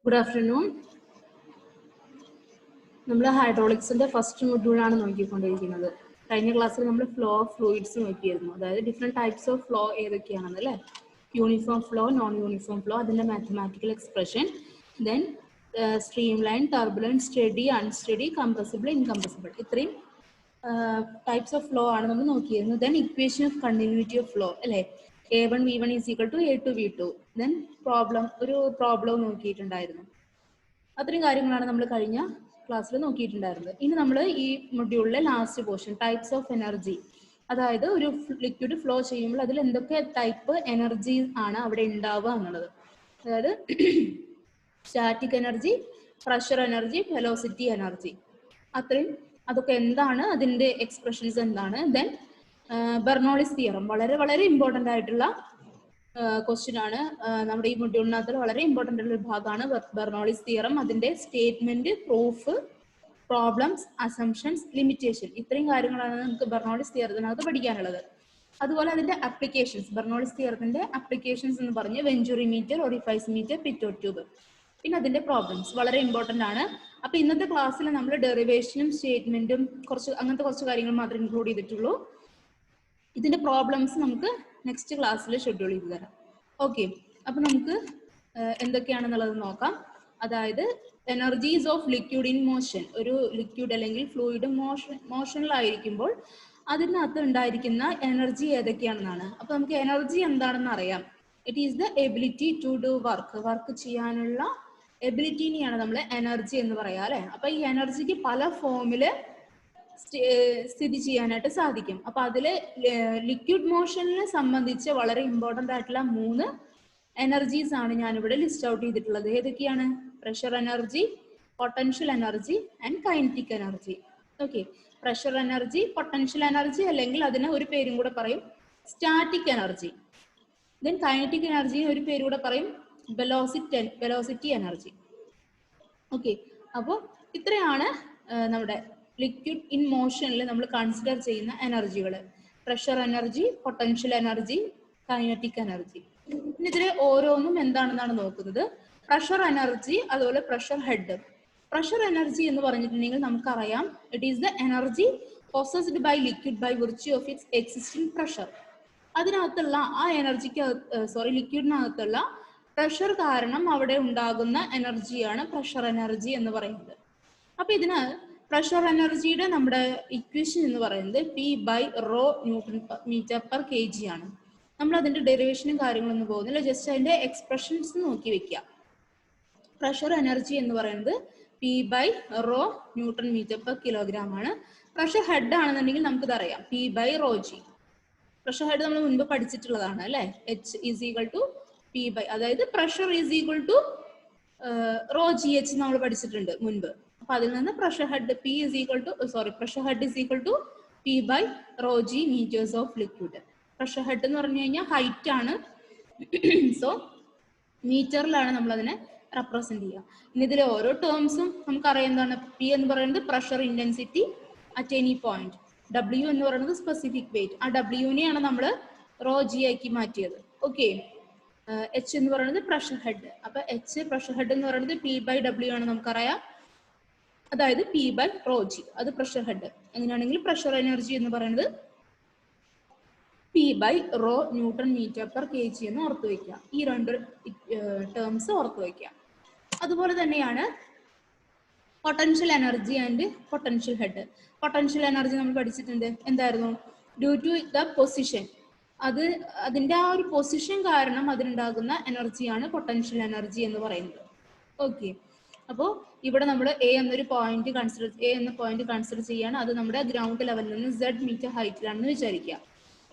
Good afternoon. നമ്മൾ ഹൈഡ്രോളിക്സിന്റെ first മൊഡ്യൂളാണ് നോക്കിക്കൊണ്ടിരിക്കുന്നത്. കഴിഞ്ഞ ക്ലാസ്സിൽ നമ്മൾ ഫ്ലോ ഓഫ് ഫ്ലൂയിഡ്സ് നോക്കിയിരുന്നു. അതായത് ഡിഫറെന്റ് ടൈപ്സ് ഓഫ് ഫ്ലോ ഏതൊക്കെയാണെന്ന് അല്ലേ? Uniform flow, non uniform flow, അതിന്റെ mathematical expression, then stream line, turbulent, steady, unsteady, compressible, incompressible, ഇത്രയും ടൈപ്സ് ഓഫ് ഫ്ലോ ആണ് നമ്മൾ നോക്കിയിരുന്നത്. Then equation of continuity of flow അല്ലേ? A1 V1 is equal to A2 V2. Then ഒരു problem നോക്കിയിട്ടുണ്ടായിരുന്നു. അത്രയും കാര്യങ്ങളാണ് നമ്മൾ കഴിഞ്ഞ ക്ലാസ്സിൽ നോക്കിയിട്ടുണ്ടായിരുന്നത്. ഇനി നമ്മൾ ഈ മൊഡ്യൂളിലെ last portion types of energy, അതായത് ഒരു ലിക്വിഡ് ഫ്ലോ ചെയ്യുമ്പോൾ അതിൽ എന്തൊക്കെ ടൈപ്പ് എനർജി ആണ് അവിടെ ഉണ്ടാവുക എന്നുള്ളത്. അതായത് static energy, pressure energy, velocity energy, അതൊക്കെ എന്താണ്, അതിന്റെ എക്സ്പ്രഷൻസ് എന്താണ്. ദെൻ ബെർണോളിസ് തിയറം, വളരെ വളരെ ഇമ്പോർട്ടൻ്റ് ആയിട്ടുള്ള ക്വസ്റ്റ്യൻ ആണ്. നമ്മുടെ ഈ മൊഡ്യൂളിനകത്ത് വളരെ ഇമ്പോർട്ടൻ്റ് ആയിട്ടുള്ള ഒരു ഭാഗമാണ് ബെർണോളിസ് തിയറം. അതിന്റെ statement, proof, problems, assumptions, limitation, ഇത്രയും കാര്യങ്ങളാണ് നമുക്ക് ബെർണോളിസ് തിയറത്തിനകത്ത് പഠിക്കാനുള്ളത്. അതുപോലെ അതിന്റെ അപ്ലിക്കേഷൻസ്, ബെർണോളിസ് തിയറത്തിന്റെ അപ്ലിക്കേഷൻസ് എന്ന് പറഞ്ഞ് venturi meter, orifice meter, pitot tube, പിന്നെ അതിന്റെ പ്രോബ്ലംസ് വളരെ ഇമ്പോർട്ടൻ്റ് ആണ്. അപ്പൊ ഇന്നത്തെ ക്ലാസ്സിൽ നമ്മൾ ഡെറിവേഷനും സ്റ്റേറ്റ്മെന്റും അങ്ങനത്തെ കുറച്ച് കാര്യങ്ങൾ മാത്രമേ ഇൻക്ലൂഡ് ചെയ്തിട്ടുള്ളൂ. ഇതിന്റെ പ്രോബ്ലംസ് നമുക്ക് നെക്സ്റ്റ് ക്ലാസ്സിൽ ഷെഡ്യൂൾ ചെയ്ത് തരാം. ഓക്കെ, അപ്പൊ നമുക്ക് എന്തൊക്കെയാണെന്നുള്ളത് നോക്കാം. അതായത് energies of liquid in motion, ഒരു ലിക്വിഡ് അല്ലെങ്കിൽ ഫ്ലൂയിഡ് മോഷനിലായിരിക്കുമ്പോൾ അതിനകത്ത് ഉണ്ടായിരിക്കുന്ന എനർജി ഏതൊക്കെയാണെന്നാണ്. അപ്പൊ നമുക്ക് എനർജി എന്താണെന്ന് അറിയാം. It is the ability to do work ചെയ്യാനുള്ള എബിലിറ്റിനെയാണ് നമ്മൾ എനർജി എന്ന് പറയാം അല്ലെ? അപ്പൊ ഈ എനർജിക്ക് പല ഫോമില് സ്ഥിതി ചെയ്യാനായിട്ട് സാധിക്കും. അപ്പൊ അതില് ലിക്വിഡ് മോഷനെ സംബന്ധിച്ച് വളരെ ഇമ്പോർട്ടൻ്റ് ആയിട്ടുള്ള 3 എനർജീസ് ആണ് ഞാനിവിടെ ലിസ്റ്റ് ഔട്ട് ചെയ്തിട്ടുള്ളത്. ഏതൊക്കെയാണ്? Pressure energy, potential energy and kinetic energy. Okay, pressure energy, potential energy, അല്ലെങ്കിൽ അതിന് ഒരു പേരും കൂടെ പറയും static energy. Then kinetic energy ഒരു പേര് കൂടെ പറയും വെലോസിറ്റി എനർജി. ഓക്കെ, അപ്പോൾ ഇത്രയാണ് നമ്മുടെ ലിക്വിഡ് ഇൻ മോഷനിൽ നമ്മൾ കൺസിഡർ ചെയ്യുന്ന എനർജികൾ. Pressure energy, potential energy, kinetic energy. പിന്നെ ഇതിലെ ഓരോന്നും എന്താണെന്നാണ് നോക്കുന്നത്. പ്രഷർ എനർജി, അതുപോലെ പ്രഷർ ഹെഡ്. പ്രഷർ എനർജി എന്ന് പറഞ്ഞിട്ടുണ്ടെങ്കിൽ നമുക്കറിയാം, it is the energy possessed by liquid by virtue of its existing pressure. അതിനകത്തുള്ള ആ ലിക്വിഡിനകത്തുള്ള പ്രഷർ കാരണം അവിടെ ഉണ്ടാകുന്ന എനർജിയാണ് പ്രഷർ എനർജി എന്ന് പറയുന്നത്. അപ്പൊ ഇതിന് പ്രഷർ എനർജിയുടെ നമ്മുടെ ഇക്വേഷൻ എന്ന് പറയുന്നത് P/ρ newton metre per kg ആണ്. നമ്മൾ അതിന്റെ ഡെറിവേഷനും കാര്യങ്ങളൊന്നും പോകുന്നില്ല, ജസ്റ്റ് അതിന്റെ എക്സ്പ്രഷൻസ് നോക്കി വെക്കുക. പ്രഷർ എനർജി എന്ന് പറയുന്നത് P/ρ newton metre per kilogram ആണ്. പ്രഷർ ഹെഡ് ആണെന്നുണ്ടെങ്കിൽ നമുക്കിത് അറിയാം, P/ρg. പ്രഷർ ഹെഡ് നമ്മൾ മുൻപ് പഠിച്ചിട്ടുള്ളതാണ് അല്ലെ? H is equal to P by, അതായത് pressure is equal to ρgh നമ്മൾ പഠിച്ചിട്ടുണ്ട് മുൻപ്. അപ്പൊ അതിൽ നിന്ന് pressure head pressure head is equal to P/ρg metres of liquid. Pressure head എന്ന് പറഞ്ഞു കഴിഞ്ഞാൽ ഹൈറ്റ് ആണ്. സോ മീറ്ററിലാണ് നമ്മൾ അതിനെ റെപ്രസെന്റ് ചെയ്യുക. ഇനി ഇതിലെ ഓരോ ടേംസും നമുക്കറിയാം എന്താണ്. P എന്ന് പറയുന്നത് pressure intensity at any point. W എന്ന് പറയുന്നത് സ്പെസിഫിക് വെയിറ്റ്. ആ W-നെയാണ് നമ്മൾ ρg ആക്കി മാറ്റിയത്. ഓക്കെ, H എന്ന് പറയുന്നത് പ്രഷർ ഹെഡ്. അപ്പൊ H പ്രഷർ ഹെഡ് എന്ന് പറയുന്നത് P/W ആണ് നമുക്കറിയാം, അതായത് P/ρg, അത് പ്രഷർ ഹെഡ്. അങ്ങനെയാണെങ്കിൽ പ്രഷർ എനർജി എന്ന് പറയുന്നത് P/ρ newton metre per kg എന്ന് ഓർത്തു വയ്ക്കുക. ഈ 2 ടേംസ് ഓർത്തു വയ്ക്കുക. അതുപോലെ തന്നെയാണ് potential energy and potential head. Potential energy നമ്മൾ പഠിച്ചിട്ടുണ്ട്. എന്തായിരുന്നു? ഡ്യൂ ടു ദ പൊസിഷൻ, അതിന്റെ ആ ഒരു പൊസിഷൻ കാരണം അതിനുണ്ടാകുന്ന എനർജിയാണ് പൊട്ടൻഷ്യൽ എനർജി എന്ന് പറയുന്നത്. ഓക്കെ, അപ്പോൾ ഇവിടെ നമ്മൾ എ എന്ന പോയിന്റ് കൺസിഡർ ചെയ്യാണ്. അത് നമ്മുടെ ഗ്രൗണ്ട് ലെവലിൽ നിന്ന് Z മീറ്റർ ഹൈറ്റിലാണെന്ന് വിചാരിക്കുക.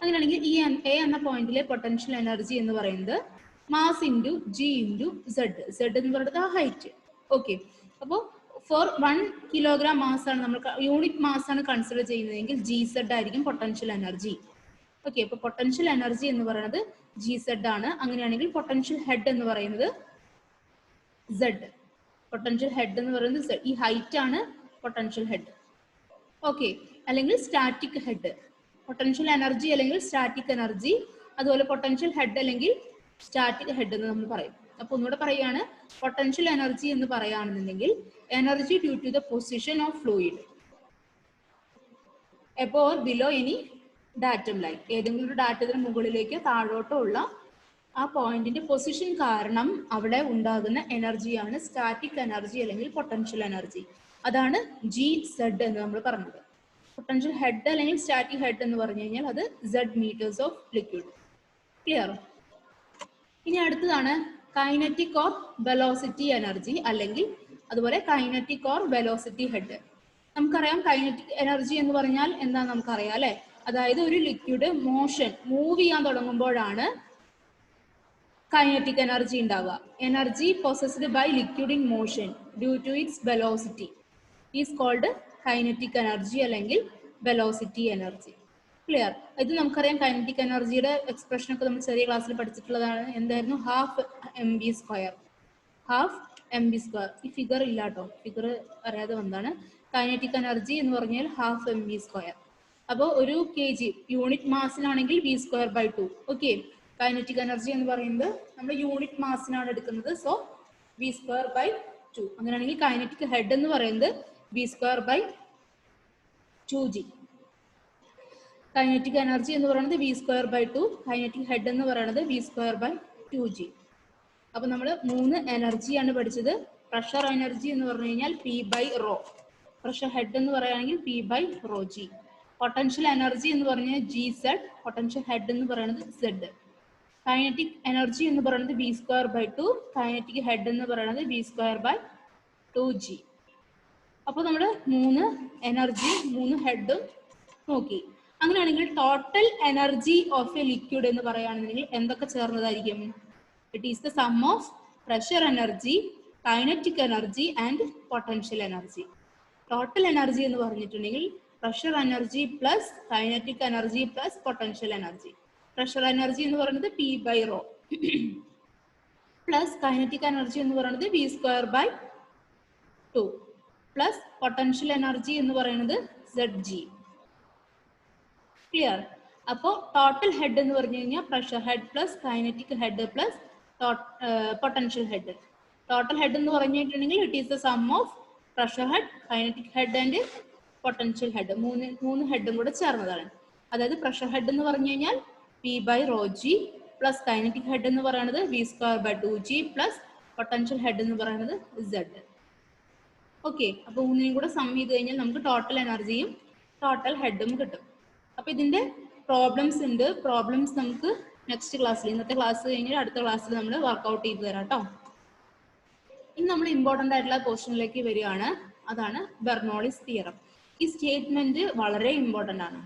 അങ്ങനെയാണെങ്കിൽ ഈ എ എന്ന പോയിന്റിലെ പൊട്ടൻഷ്യൽ എനർജി എന്ന് പറയുന്നത് mass into G into Z എന്ന് പറയുന്നത് ആ ഹൈറ്റ്. ഓക്കെ, അപ്പോൾ ഫോർ 1 കിലോഗ്രാം മാസ് ആണ് നമ്മൾ യൂണിറ്റ് മാസ് ആണ് കൺസിഡർ ചെയ്യുന്നതെങ്കിൽ GZ ആയിരിക്കും പൊട്ടൻഷ്യൽ എനർജി. ഓക്കെ, അപ്പൊ പൊട്ടൻഷ്യൽ എനർജി എന്ന് പറയുന്നത് GZ ആണ്. അങ്ങനെയാണെങ്കിൽ പൊട്ടൻഷ്യൽ ഹെഡ് എന്ന് പറയുന്നത് Z. പൊട്ടൻഷ്യൽ ഹെഡ് എന്ന് പറയുന്നത് Z. ഈ ഹൈറ്റ് ആണ് പൊട്ടൻഷ്യൽ ഹെഡ്. ഓക്കെ, അല്ലെങ്കിൽ സ്റ്റാറ്റിക് ഹെഡ്. പൊട്ടൻഷ്യൽ എനർജി അല്ലെങ്കിൽ സ്റ്റാറ്റിക് എനർജി, അതുപോലെ പൊട്ടൻഷ്യൽ ഹെഡ് അല്ലെങ്കിൽ സ്റ്റാറ്റിക് ഹെഡ് എന്ന് നമ്മൾ പറയും. അപ്പോൾ ഒന്നുകൂടെ പറയാണ്, പൊട്ടൻഷ്യൽ എനർജി എന്ന് പറയുകയാണെന്നുണ്ടെങ്കിൽ energy due to the position of fluid above or below any datum line. ഏതെങ്കിലും ഒരു ഡാറ്റത്തിന് മുകളിലേക്കോ താഴോട്ടോ ഉള്ള ആ പോയിന്റിന്റെ പൊസിഷൻ കാരണം അവിടെ ഉണ്ടാകുന്ന എനർജിയാണ് സ്റ്റാറ്റിക് എനർജി അല്ലെങ്കിൽ പൊട്ടൻഷ്യൽ എനർജി. അതാണ് Gz എന്ന് നമ്മൾ പറഞ്ഞത്. പൊട്ടൻഷ്യൽ ഹെഡ് അല്ലെങ്കിൽ സ്റ്റാറ്റിക് ഹെഡ് എന്ന് പറഞ്ഞു കഴിഞ്ഞാൽ അത് Z metres of liquid. Clear? ഇനി അടുത്തതാണ് കൈനറ്റിക് ഓർ വെലോസിറ്റി എനർജി അല്ലെങ്കിൽ അതുപോലെ കൈനറ്റിക് ഓർ വെലോസിറ്റി ഹെഡ്. നമുക്കറിയാം കൈനറ്റിക് എനർജി എന്ന് പറഞ്ഞാൽ എന്താ നമുക്കറിയാം അല്ലെ? അതായത് ഒരു ലിക്വിഡ് മോഷൻ മൂവ് ചെയ്യാൻ തുടങ്ങുമ്പോഴാണ് കൈനറ്റിക് എനർജി ഉണ്ടാവുക. Energy possessed by liquid in motion due to its velocity is called kinetic energy അല്ലെങ്കിൽ വെലോസിറ്റി എനർജി. ക്ലിയർ? ഇത് നമുക്കറിയാം കൈനറ്റിക് എനർജിയുടെ എക്സ്പ്രഷൻ ഒക്കെ നമ്മൾ ചെറിയ ക്ലാസ്സിൽ പഠിച്ചിട്ടുള്ളതാണ്. എന്തായിരുന്നു? Half mv². Half mv². ഈ ഫിഗർ ഇല്ല കേട്ടോ, ഫിഗർ അറിയാതെ വന്നതാണ്. കൈനറ്റിക് എനർജി എന്ന് പറഞ്ഞാൽ ഹാഫ് mv². അപ്പോൾ ഒരു kg യൂണിറ്റ് മാസിനാണെങ്കിൽ v²/2. ഓക്കെ, കൈനറ്റിക് എനർജി എന്ന് പറയുന്നത് നമ്മൾ യൂണിറ്റ് മാസിനാണ് എടുക്കുന്നത്. So v²/2. അങ്ങനെയാണെങ്കിൽ കൈനറ്റിക് ഹെഡ് എന്ന് പറയുന്നത് v²/2g. കൈനറ്റിക് എനർജി എന്ന് പറയുന്നത് v²/2, കൈനറ്റിക് ഹെഡ് എന്ന് പറയുന്നത് v²/2g. അപ്പൊ നമ്മൾ 3 എനർജിയാണ് പഠിച്ചത്. പ്രഷർ എനർജി എന്ന് പറഞ്ഞു കഴിഞ്ഞാൽ p/ρ. പ്രഷർ ഹെഡ് എന്ന് പറയുകയാണെങ്കിൽ p/ρg. പൊട്ടൻഷ്യൽ എനർജി എന്ന് പറഞ്ഞാൽ Gz, പൊട്ടൻഷ്യൽ ഹെഡ് എന്ന് പറയുന്നത് Z. കൈനറ്റിക് എനർജി എന്ന് പറയുന്നത് v²/2, കൈനറ്റിക് ഹെഡ് എന്ന് പറയുന്നത് v²/2g. അപ്പോൾ നമ്മൾ 3 എനർജി 3 ഹെഡും നോക്കി. അങ്ങനെയാണെങ്കിൽ total energy of a liquid എന്ന് പറയുകയാണെന്നുണ്ടെങ്കിൽ എന്തൊക്കെ ചേർന്നതായിരിക്കും? It is the sum of pressure energy, kinetic energy and potential energy. Total energy എന്ന് പറഞ്ഞിട്ടുണ്ടെങ്കിൽ pressure energy plus kinetic energy plus potential energy. Pressure energy എന്ന് പറയുന്നത് p/ρ പ്ലസ് കൈനറ്റിക് എനർജി എന്ന് പറയുന്നത് v²/2 പ്ലസ് പൊട്ടൻഷ്യൽ എനർജി എന്ന് പറയുന്നത് Zg. Clear? അപ്പോൾ total head എന്ന് പറഞ്ഞു കഴിഞ്ഞാൽ pressure head plus kinetic head plus potential head. Total head എന്ന് പറഞ്ഞിട്ടുണ്ടെങ്കിൽ it is the sum of pressure head, kinetic head and potential head. മൂന്ന് ഹെഡും കൂടെ ചേർന്നതാണ്. അതായത് പ്രഷർ ഹെഡ് എന്ന് പറഞ്ഞു കഴിഞ്ഞാൽ p/ρg പ്ലസ് കൈനറ്റിക് ഹെഡ് എന്ന് പറയുന്നത് v²/2g പ്ലസ് പൊട്ടൻഷ്യൽ ഹെഡ് എന്ന് പറയുന്നത് Z. ഓക്കെ, അപ്പൊ മൂന്നിനും കൂടെ സം ചെയ്ത് കഴിഞ്ഞാൽ നമുക്ക് ടോട്ടൽ എനർജിയും ടോട്ടൽ ഹെഡും കിട്ടും. അപ്പൊ ഇതിന്റെ പ്രോബ്ലംസ് ഉണ്ട്. പ്രോബ്ലംസ് നമുക്ക് നെക്സ്റ്റ് ക്ലാസ്സിൽ, ഇന്നത്തെ ക്ലാസ് കഴിഞ്ഞാൽ അടുത്ത ക്ലാസ്സിൽ നമ്മൾ വർക്ക്ഔട്ട് ചെയ്ത് തരാം കേട്ടോ. ഇനി നമ്മൾ ഇമ്പോർട്ടൻ്റ് ആയിട്ടുള്ള പോർഷനിലേക്ക് വരികയാണ്. അതാണ് ബെർണോളിസ് തിയറം. ഈ സ്റ്റേറ്റ്മെന്റ് വളരെ ഇമ്പോർട്ടൻ്റ് ആണ്.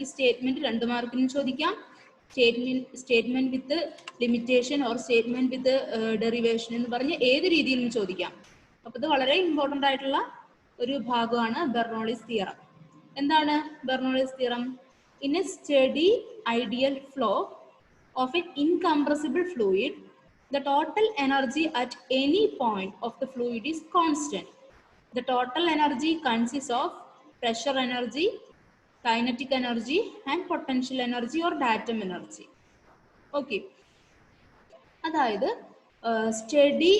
ഈ സ്റ്റേറ്റ്മെന്റ് 2 മാർക്കിനും ചോദിക്കാം. Statement with limitation or statement with derivation എന്ന് പറഞ്ഞ് ഏത് രീതിയിലും ചോദിക്കാം. അപ്പൊ ഇത് വളരെ ഇമ്പോർട്ടൻ്റ് ആയിട്ടുള്ള ഒരു ഭാഗമാണ് ബെർണോളിസ് തിയറം. എന്താണ് Bernoulli's theorem? In A study ideal flow of N incompressible fluid, the total energy at any point of the fluid is constant. The total energy consists of pressure energy, kinetic energy and potential energy or datum energy. Okay. അതായത് study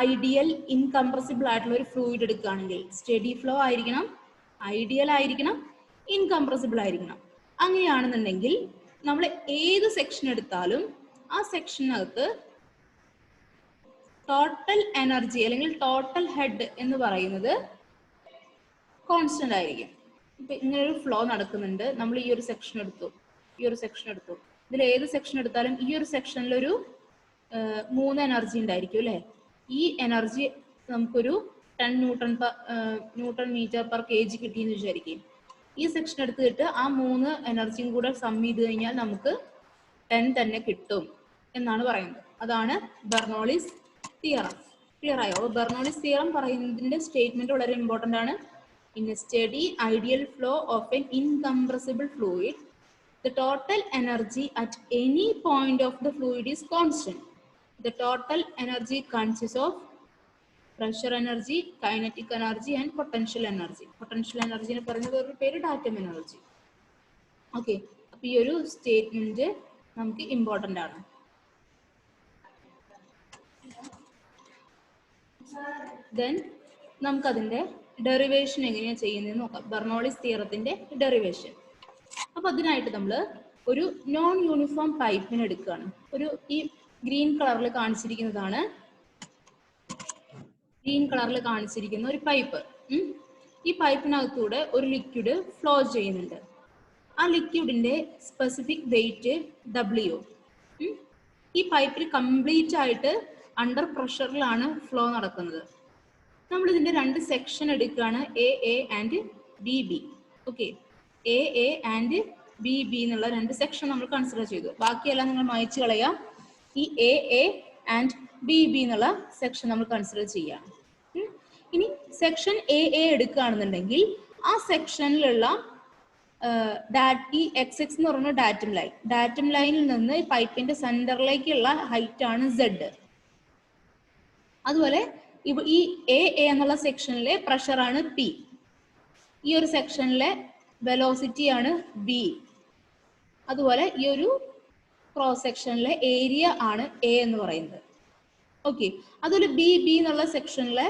ideal incompressible ആയിട്ടുള്ള ഒരു fluid എടുക്കുകയാണെങ്കിൽ study flow ആയിരിക്കണം, ideal ആയിരിക്കണം, incompressible ആയിരിക്കണം. അങ്ങനെയാണെന്നുണ്ടെങ്കിൽ നമ്മൾ ഏത് സെക്ഷൻ എടുത്താലും ആ സെക്ഷനകത്ത് ടോട്ടൽ എനർജി അല്ലെങ്കിൽ ടോട്ടൽ ഹെഡ് എന്ന് പറയുന്നത് കോൺസ്റ്റന്റ് ആയിരിക്കും. ഇപ്പൊ ഇങ്ങനൊരു ഫ്ലോ നടക്കുന്നുണ്ട്, നമ്മൾ ഈ ഒരു സെക്ഷൻ എടുത്തു, ഈ ഒരു സെക്ഷൻ എടുത്തു. ഇതിൽ ഏത് സെക്ഷൻ എടുത്താലും ഈ ഒരു സെക്ഷനിലൊരു 3 എനർജി ഉണ്ടായിരിക്കും അല്ലെ? ഈ എനർജി നമുക്കൊരു 10 ന്യൂട്ടൺ മീറ്റർ പെർ kg കിട്ടിയെന്ന് വിചാരിക്കും. ഈ സെക്ഷൻ എടുത്തിട്ട് ആ 3 എനർജിയും കൂടെ സം ചെയ്ത് കഴിഞ്ഞാൽ നമുക്ക് 10 തന്നെ കിട്ടും എന്നാണ് പറയുന്നത്. അതാണ് ബെർണോളിസ് തിയറം. ക്ലിയർ ആയോ? ബെർണോളിസ് തിയറം പറയുന്നതിന്റെ സ്റ്റേറ്റ്മെന്റ് വളരെ ഇമ്പോർട്ടന്റ് ആണ്. In A study ideal flow of N incompressible fluid, the total energy at any point of the fluid is constant. The total energy consists of pressure energy, kinetic energy and potential energy. Potential energy നെ പറയുന്നത് ഒരു പേര് datum energy. Okay, അപ്പൊ ഈ ഒരു statement നമുക്ക് important ആണ്. Then നമുക്കതിൻ്റെ ഡെറിവേഷൻ എങ്ങനെയാണ് ചെയ്യുന്നതെന്ന് നോക്കാം. ബെർണോളിസ് തിയറത്തിൻ്റെ ഡെറിവേഷൻ. അപ്പോൾ അതിനായിട്ട് നമ്മൾ ഒരു നോൺ യൂണിഫോം പൈപ്പിന് എടുക്കുകയാണ്. ഈ ഗ്രീൻ കളറിൽ കാണിച്ചിരിക്കുന്നതാണ് ഒരു പൈപ്പ്. ഈ പൈപ്പിനകത്തൂടെ ഒരു ലിക്വിഡ് ഫ്ലോ ചെയ്യുന്നുണ്ട്. ആ ലിക്വിഡിന്റെ സ്പെസിഫിക് വെയിറ്റ് W. ഈ പൈപ്പിൽ കംപ്ലീറ്റ് ആയിട്ട് അണ്ടർ പ്രഷറിലാണ് ഫ്ലോ നടക്കുന്നത്. നമ്മൾ ഇതിന്റെ രണ്ട് സെക്ഷൻ എടുക്കുകയാണ്, AA and BB. Okay, AA and BB എന്നുള്ള രണ്ട് സെക്ഷൻ നമ്മൾ കൺസിഡർ ചെയ്തു. ബാക്കിയെല്ലാം നിങ്ങൾ മായ്ച്ചു കളയാം. ഈ AA ആൻഡ് BB എന്നുള്ള സെക്ഷൻ നമ്മൾ കൺസിഡർ ചെയ്യാം. ഇനി സെക്ഷൻ AA എടുക്കുകയാണെന്നുണ്ടെങ്കിൽ ആ സെക്ഷനിലുള്ള ഈ XX എന്ന് പറയുന്ന ഡാറ്റം ലൈനിൽ നിന്ന് പൈപ്പിന്റെ സെന്ററിലേക്കുള്ള ഹൈറ്റ് ആണ് Z. അതുപോലെ ഈ AA എന്നുള്ള സെക്ഷനിലെ പ്രഷർ ആണ് P. ഈ ഒരു സെക്ഷനിലെ വെലോസിറ്റി ആണ് V. അതുപോലെ ഈ ഒരു ക്രോസ് സെക്ഷനിലെ ഏരിയ ആണ് A എന്ന് പറയുന്നത്. ഓക്കെ, അതുപോലെ BB എന്നുള്ള സെക്ഷനിലെ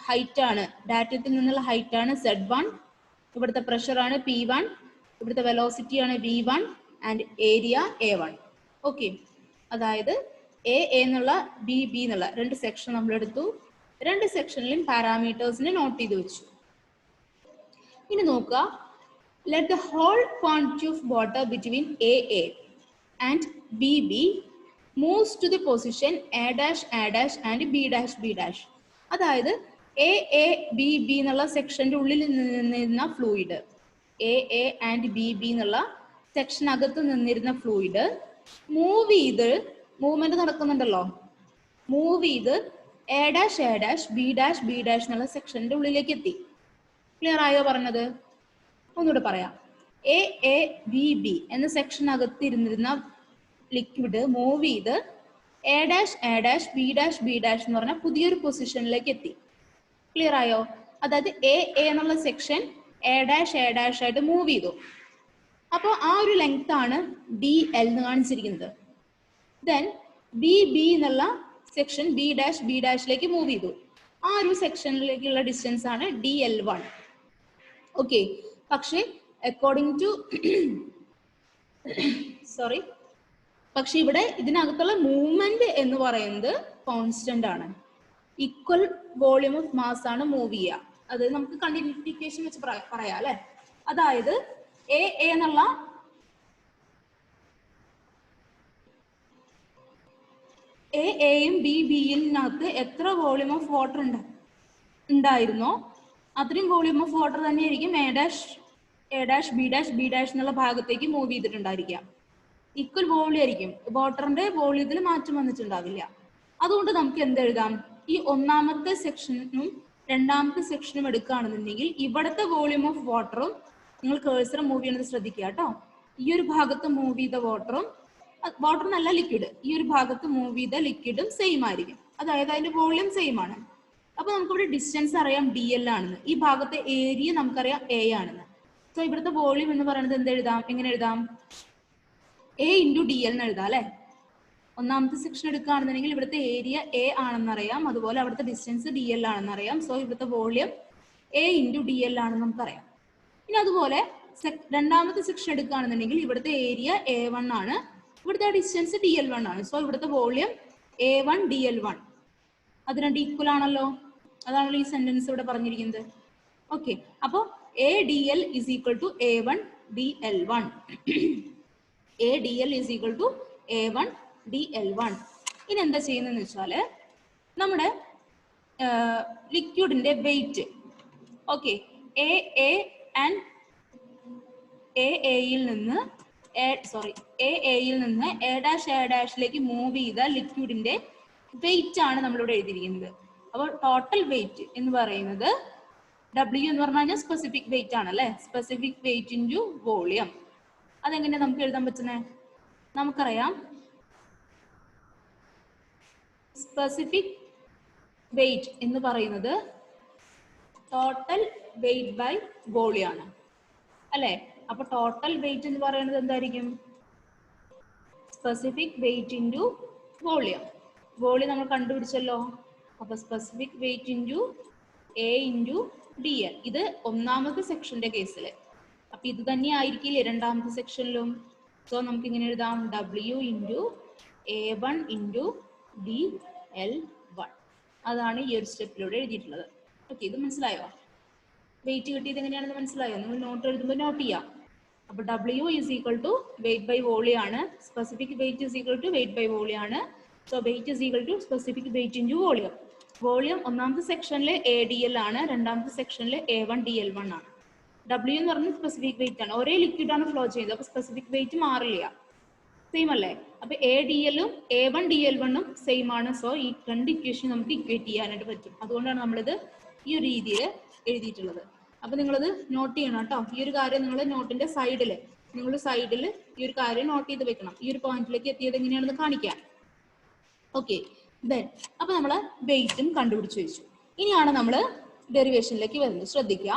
ഹൈറ്റ് ആണ്, ഡാറ്റത്തിൽ നിന്നുള്ള ഹൈറ്റ് ആണ് Z1. ഇവിടുത്തെ പ്രഷർ ആണ് P1, ഇവിടുത്തെ വെലോസിറ്റി ആണ് V1 and area A1. Okay, അതായത് AA എന്നുള്ള BB എന്നുള്ള രണ്ട് സെക്ഷൻ നമ്മൾ എടുത്തു. രണ്ട് സെക്ഷനിലും പാരാമീറ്റേഴ്സിനെ നോട്ട് ചെയ്ത് വെച്ചു. ഇനി നോക്കുക, let the whole quantity of water between AA and BB moves to the position A' and B'. അതായത് AA-BB എന്നുള്ള സെക്ഷന്റെ ഉള്ളിൽ നിന്നിരുന്ന ഫ്ലൂയിഡ്, AA ആൻഡ് BB എന്നുള്ള സെക്ഷനകത്ത് നിന്നിരുന്ന ഫ്ലൂയിഡ് മൂവ്മെന്റ് നടക്കുന്നുണ്ടല്ലോ, മൂവ് ചെയ്ത് A', B' എന്നുള്ള സെക്ഷന്റെ ഉള്ളിലേക്ക് എത്തി. ക്ലിയർ ആയോ പറഞ്ഞത്? ഒന്നുകൂടെ പറയാം. AA-BB എന്ന സെക്ഷനകത്ത് ഇരുന്നിരുന്ന ലിക്വിഡ് മൂവ് ചെയ്ത് A', B' എന്ന് പറഞ്ഞ പുതിയൊരു പൊസിഷനിലേക്ക് എത്തി. ക്ലിയർ ആയോ? അതായത് AA എന്നുള്ള സെക്ഷൻ A' ആയിട്ട് മൂവ് ചെയ്തു. അപ്പോൾ ആ ഒരു ലെങ്ത് ആണ് DL എന്ന് കാണിച്ചിരിക്കുന്നത്. ദെൻ BB എന്നുള്ള സെക്ഷൻ B', മൂവ് ചെയ്തു. ആ ഒരു സെക്ഷനിലേക്കുള്ള ഡിസ്റ്റൻസ് ആണ് DL1. ഓക്കെ, പക്ഷേ അക്കോർഡിംഗ് ടു പക്ഷെ ഇവിടെ ഇതിനകത്തുള്ള മൂവ്മെന്റ് എന്ന് പറയുന്നത് കോൺസ്റ്റന്റ് ആണ്. ഈക്വൽ വോളിയം ഓഫ് മാസ് ആണ് മൂവ് ചെയ്യുക. അത് നമുക്ക് കണ്ടിന്യൂയിഫിക്കേഷൻ വെച്ച് പറയാം അല്ലെ. അതായത് എന്നുള്ള എയും BBയിനകത്ത് എത്ര വോളിയം ഓഫ് വാട്ടർ ഉണ്ടായിരുന്നോ അത്രയും വോളിയം ഓഫ് വാട്ടർ തന്നെയായിരിക്കും A', B' എന്നുള്ള ഭാഗത്തേക്ക് മൂവ് ചെയ്തിട്ടുണ്ടായിരിക്കുക. ഈക്വൽ വോളിയം ആയിരിക്കും, വാട്ടറിന്റെ വോളിയത്തിൽ മാറ്റം വന്നിട്ടുണ്ടാവില്ല. അതുകൊണ്ട് നമുക്ക് എന്തെഴുതാം, ഈ ഒന്നാമത്തെ സെക്ഷനും രണ്ടാമത്തെ സെക്ഷനും എടുക്കുകയാണെന്നുണ്ടെങ്കിൽ ഇവിടുത്തെ വോളിയം ഓഫ് വാട്ടറും, നിങ്ങൾ കേഴ്സർ മൂവ് ചെയ്യുന്നത് ശ്രദ്ധിക്കുക കേട്ടോ, ഈ ഒരു ഭാഗത്ത് മൂവ് ചെയ്ത വാട്ടർ നല്ല ലിക്വിഡ്, ഈ ഒരു ഭാഗത്ത് മൂവ് ചെയ്ത ലിക്വിഡും സെയിം ആയിരിക്കും. അതായത് അതിന്റെ വോളിയം സെയിം ആണ്. അപ്പൊ നമുക്കിവിടെ ഡിസ്റ്റൻസ് അറിയാം DL ആണെന്ന്, ഈ ഭാഗത്തെ ഏരിയ നമുക്കറിയാം A ആണെന്ന്. സോ ഇവിടുത്തെ വോളിയം എന്ന് പറയുന്നത് എങ്ങനെ എഴുതാം? A × DL എന്ന് എഴുതാം അല്ലെ. ഒന്നാമത്തെ സെക്ഷൻ എടുക്കുകയാണെന്നുണ്ടെങ്കിൽ ഇവിടുത്തെ ഏരിയ A ആണെന്നറിയാം, അതുപോലെ അവിടുത്തെ ഡിസ്റ്റൻസ് DL ആണെന്നറിയാം. സോ ഇവിടുത്തെ വോളിയം A × DL ആണെന്ന് നമുക്കറിയാം. ഇനി അതുപോലെ രണ്ടാമത്തെ സെക്ഷൻ എടുക്കുകയാണെന്നുണ്ടെങ്കിൽ ഇവിടുത്തെ ഏരിയ A1 ആണ്, ഇവിടുത്തെ ഡിസ്റ്റൻസ് DL1 ആണ്. സോ ഇവിടുത്തെ വോളിയം A1 DL1. അത് രണ്ട് ഈക്വൽ ആണല്ലോ, അതാണല്ലോ ഈ സെന്റൻസ് ഇവിടെ പറഞ്ഞിരിക്കുന്നത്. ഓക്കെ, അപ്പോൾ ADL is equal to A1 DL1. ADL is equal to A1 DL1. ഇനി എന്താ ചെയ്യുന്നതെന്ന് വെച്ചാല് നമ്മുടെ ലിക്വിഡിന്റെ വെയിറ്റ്, ഓക്കെ, AAയിൽ നിന്ന് A', മൂവ് ചെയ്ത ലിക്വിഡിന്റെ വെയിറ്റ് ആണ് നമ്മളിവിടെ എഴുതിയിരിക്കുന്നത്. അപ്പോൾ ടോട്ടൽ വെയിറ്റ് എന്ന് പറയുന്നത് W എന്ന് പറഞ്ഞു കഴിഞ്ഞാൽ സ്പെസിഫിക് വെയിറ്റ് ആണ് അല്ലെ. Specific weight into volume. അതെങ്ങനെയാ നമുക്ക് എഴുതാൻ പറ്റുന്നത്? നമുക്കറിയാം സ്പെസിഫിക് വെയിറ്റ് എന്ന് പറയുന്നത് ടോട്ടൽ വെയിറ്റ് ബൈ വോളിയം ആണ് അല്ലെ. അപ്പൊ ടോട്ടൽ വെയിറ്റ് എന്ന് പറയുന്നത് എന്തായിരിക്കും? Specific weight into volume. Volume നമ്മൾ കണ്ടുപിടിച്ചല്ലോ, അപ്പോൾ specific weight into A into D L. ഇത് ഒന്നാമത്തെ സെക്ഷൻ്റെ കേസിൽ. അപ്പോൾ ഇത് തന്നെ ആയിരിക്കില്ലേ രണ്ടാമത്തെ സെക്ഷനിലും. സോ നമുക്ക് ഇങ്ങനെ എഴുതാം W into A1 into DL1. അതാണ് ഈ ഒരു സ്റ്റെപ്പിലൂടെ എഴുതിയിട്ടുള്ളത്. ഓക്കെ, ഇത് മനസ്സിലായോ? വെയിറ്റ് കിട്ടിയത് എങ്ങനെയാണെന്ന് മനസ്സിലായോ? നിങ്ങൾ നോട്ട് എഴുതുമ്പോൾ നോട്ട് ചെയ്യാം. അപ്പോൾ W is equal to weight by volume ആണ്. Specific weight is equal to weight by volume ആണ്. So weight is equal to specific weight into volume. Volume ഒന്നാമത്തെ സെക്ഷനിൽ ADL ആണ്, രണ്ടാമത്തെ സെക്ഷനിൽ A1 DL1 ആണ്. W എന്ന് പറഞ്ഞാൽ സ്പെസിഫിക് വെയിറ്റ് ആണ്. ഒരേ ലിക്വിഡ് ആണ് ഫ്ലോ ചെയ്യുന്നത്, അപ്പോൾ സ്പെസിഫിക് വെയിറ്റ് മാറില്ല, സെയിം അല്ലേ? അപ്പോൾ ADL-ഉം A1 DL1-ഉം സെയിം ആണ്. സോ ഈ രണ്ട് ഇക്വേഷൻ നമുക്ക് ഇക്വേറ്റ് ചെയ്യാനായിട്ട് പറ്റും. അതുകൊണ്ടാണ് നമ്മളിത് ഈ ഒരു രീതിയിൽ എഴുതിയിട്ടുള്ളത്. അപ്പോൾ നിങ്ങളത് നോട്ട് ചെയ്യണം കേട്ടോ. ഈ ഒരു കാര്യം നിങ്ങൾ നോട്ടിന്റെ സൈഡിൽ ഈ ഒരു കാര്യം നോട്ട് ചെയ്ത് വെക്കണം. ഈ ഒരു പോയിന്റിലേക്ക് എത്തിയത് എങ്ങനെയാണെന്ന് കാണിക്കാൻ. ഓക്കെ, ദെൻ അപ്പോൾ നമ്മൾ വെയിറ്റും കണ്ടുപിടിച്ച് വെച്ചു. ഇനിയാണ് നമ്മൾ ഡെറിവേഷനിലേക്ക് വരുന്നത്. ശ്രദ്ധിക്കുക.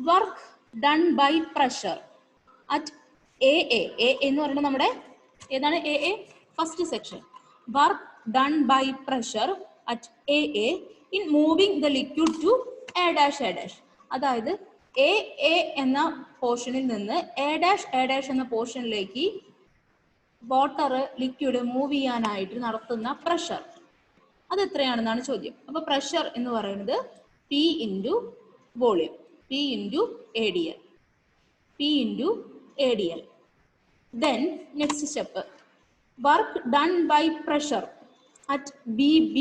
Work done by pressure at AA. എന്ന് പറയുന്നത് നമ്മുടെ ഏതാണ്? AA first section. Work done by pressure at AA in moving the liquid to A dash. അതായത് AA എന്ന പോർഷനിൽ നിന്ന് A dash എന്ന പോർഷനിലേക്ക് വാട്ടർ ലിക്വിഡ് മൂവ് ചെയ്യാനായിട്ട് നടത്തുന്ന പ്രഷർ അത് എത്രയാണെന്നാണ് ചോദ്യം. അപ്പോൾ പ്രഷർ എന്ന് പറയുന്നത് P into volume, P into ADL. Then next step, work done by pressure at BB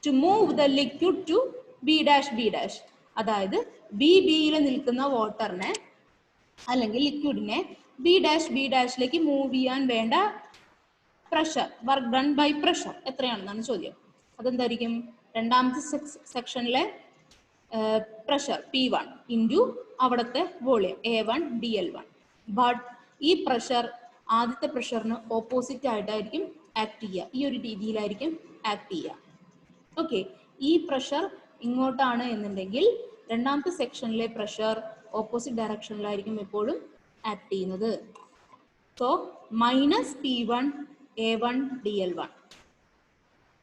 to move the liquid to B dash. അതായത് BBയിൽ നിൽക്കുന്ന വാട്ടറിനെ അല്ലെങ്കിൽ ലിക്വിഡിനെ B dash മൂവ് ചെയ്യാൻ വേണ്ട pressure, work done by pressure എത്രയാണെന്നാണ് ചോദ്യം. അതെന്തായിരിക്കും? രണ്ടാമത്തെ സെക്ഷനിലെ പ്രഷർ P1 ഇൻറ്റു അവിടുത്തെ വോളിയം A1 DL1. ബട്ട് ഈ പ്രഷർ ആദ്യത്തെ പ്രഷറിന് ഓപ്പോസിറ്റ് ആയിട്ടായിരിക്കും ആക്ട് ചെയ്യുക. ഈ ഒരു രീതിയിലായിരിക്കും ആക്ട് ചെയ്യുക. ഓക്കെ, ഈ പ്രഷർ ഇങ്ങോട്ടാണ് എന്നുണ്ടെങ്കിൽ രണ്ടാമത്തെ സെക്ഷനിലെ പ്രഷർ ഓപ്പോസിറ്റ് ഡയറക്ഷനിലായിരിക്കും എപ്പോഴും ആക്ട് ചെയ്യുന്നത്. So minus P1 A1 DL1.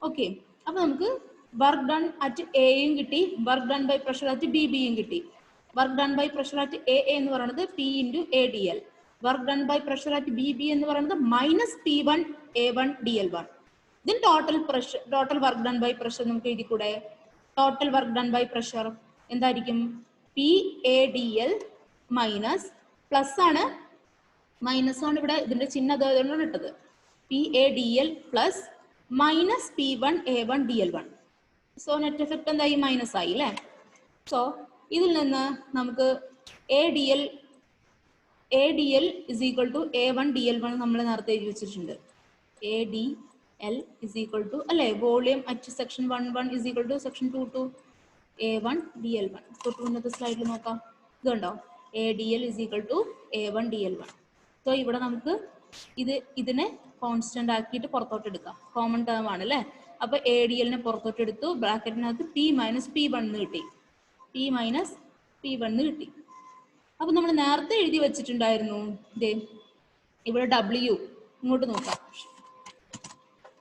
Okay, അപ്പോൾ നമുക്ക് വർക്ക് ഡൺ അറ്റ് എയും കിട്ടി, work done by pressure at BBയും കിട്ടി. Work done by pressure at AA എന്ന് പറയുന്നത് P into ADL. Work done by pressure at BB എന്ന് പറയുന്നത് minus P1 A1 DL1. Then total work done by pressure നമുക്ക് എഴുതിക്കൂടെ? Total work done by pressure എന്തായിരിക്കും? PADL minus plus ആണ്, minus ആണ് ഇവിടെ ഇതിന്റെ ചിഹ്നം അതുകൊണ്ടാണ് ഇട്ടത്. PADL plus minus P1 A1 DL1. So net effect എന്തായി? മൈനസ് ആയി അല്ലേ? സോ ഇതിൽ നിന്ന് നമുക്ക് ADL is equal to A1 DL1 നമ്മൾ നേരത്തെ എഴുതി വെച്ചിട്ടുണ്ട്. ADL ഇസ് ഈക്വൽ ടു അല്ലേ, volume at section 1 is equal to section 2 A1 DL1. തൊട്ട് മുന്നത്തെ സ്ലൈഡിൽ നോക്കാം, ഇത് കണ്ടോ? ADL is equal to A1 DL1. So ഇവിടെ നമുക്ക് ഇതിനെ കോൺസ്റ്റന്റ് ആക്കിയിട്ട് പുറത്തോട്ട് എടുക്കാം. കോമൺ ടേം ആണ് അല്ലേ? അപ്പൊ ADL-നെ പുറത്തോട്ട് എടുത്തു, ബ്രാക്കറ്റിനകത്ത് P മൈനസ് P1 കിട്ടി, P മൈനസ് P1 കിട്ടി. അപ്പൊ നമ്മൾ നേരത്തെ എഴുതി വെച്ചിട്ടുണ്ടായിരുന്നു ഇവിടെ W, ഇങ്ങോട്ട് നോക്കാം,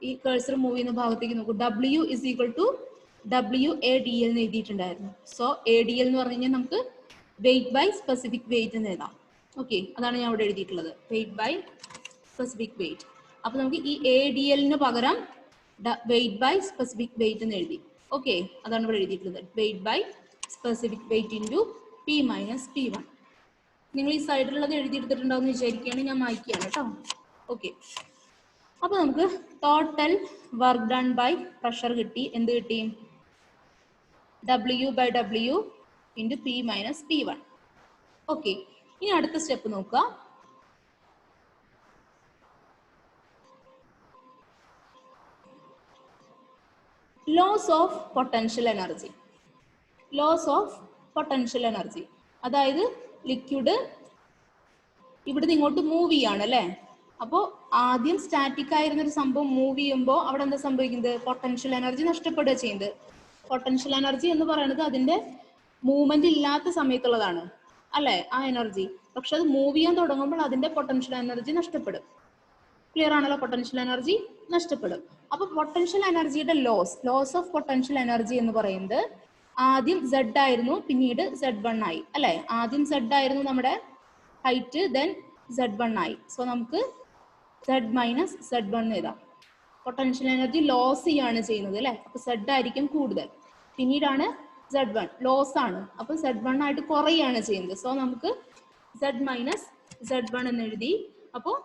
ഈ കഴ്സർ മൂവ് ചെയ്യുന്ന ഭാഗത്തേക്ക് നോക്കൂ. W is equal to WADL എന്ന് എഴുതിയിട്ടുണ്ടായിരുന്നു. സോ ADL എന്ന് പറഞ്ഞു കഴിഞ്ഞാൽ നമുക്ക് വെയിറ്റ് ബൈ സ്പെസിഫിക് വെയിറ്റ് എന്ന് എഴുതാം. ഓക്കെ, അതാണ് ഞാൻ ഇവിടെ എഴുതിയിട്ടുള്ളത്, വെയിറ്റ് ബൈ സ്പെസിഫിക് വെയിറ്റ്. അപ്പൊ നമുക്ക് ഈ ADL-ന് പകരം വെയിറ്റ് ബൈ സ്പെസിഫിക് വെയിറ്റ് എന്ന് എഴുതി. ഓക്കെ, അതാണ് ഇവിടെ എഴുതിയിട്ടുള്ളത്, weight by specific weight into P minus P1. നിങ്ങൾ ഈ സൈഡിലുള്ളത് എഴുതിയെടുത്തിട്ടുണ്ടാവും എന്ന് വിചാരിക്കുകയാണ്, ഞാൻ മായ്ക്കുകയാണ് കേട്ടോ. ഓക്കെ, അപ്പോൾ നമുക്ക് total work done by pressure കിട്ടി. എന്ത് കിട്ടി? W by W into P minus P1. Okay, ഇനി അടുത്ത സ്റ്റെപ്പ് നോക്കുക. Loss of potential energy. Loss of potential energy അതായത് ലിക്വിഡ് ഇവിടുന്ന് ഇങ്ങോട്ട് മൂവ് ചെയ്യാണ് അല്ലേ? അപ്പോൾ ആദ്യം സ്റ്റാറ്റിക് ആയിരുന്നൊരു സംഭവം മൂവ് ചെയ്യുമ്പോൾ അവിടെ എന്താ സംഭവിക്കുന്നത്? പൊട്ടൻഷ്യൽ എനർജി നഷ്ടപ്പെടുക ചെയ്യുന്നത്. പൊട്ടൻഷ്യൽ എനർജി എന്ന് പറയുന്നത് അതിന്റെ മൂവ്മെന്റ് ഇല്ലാത്ത സമയത്തുള്ളതാണ് അല്ലേ, ആ എനർജി. പക്ഷെ അത് മൂവ് ചെയ്യാൻ തുടങ്ങുമ്പോൾ അതിന്റെ പൊട്ടൻഷ്യൽ എനർജി നഷ്ടപ്പെടും. ക്ലിയർ ആണല്ലോ? പൊട്ടൻഷ്യൽ എനർജി നഷ്ടപ്പെടും. അപ്പൊ പൊട്ടൻഷ്യൽ എനർജിയുടെ ലോസ് ഓഫ് പൊട്ടൻഷ്യൽ എനർജി എന്ന് പറയുന്നത് ആദ്യം Z ആയിരുന്നു, പിന്നീട് Z1 ആയി അല്ലെ? ആദ്യം Z ആയിരുന്നു നമ്മുടെ ഹൈറ്റ്, ദെൻ Z1 ആയി. സോ നമുക്ക് Z മൈനസ് Z1 എഴുതാം. പൊട്ടൻഷ്യൽ എനർജി ലോസ് ചെയ്യാണ് ചെയ്യുന്നത് അല്ലെ? അപ്പൊ Z ആയിരിക്കും കൂടുതൽ. പിന്നീടാണ് Z1 ലോസ് ആണ്, അപ്പൊ Z1 ആയിട്ട് കുറയാണ് ചെയ്യുന്നത്. സോ നമുക്ക് Z മൈനസ് Z1 എന്ന് എഴുതി. അപ്പോൾ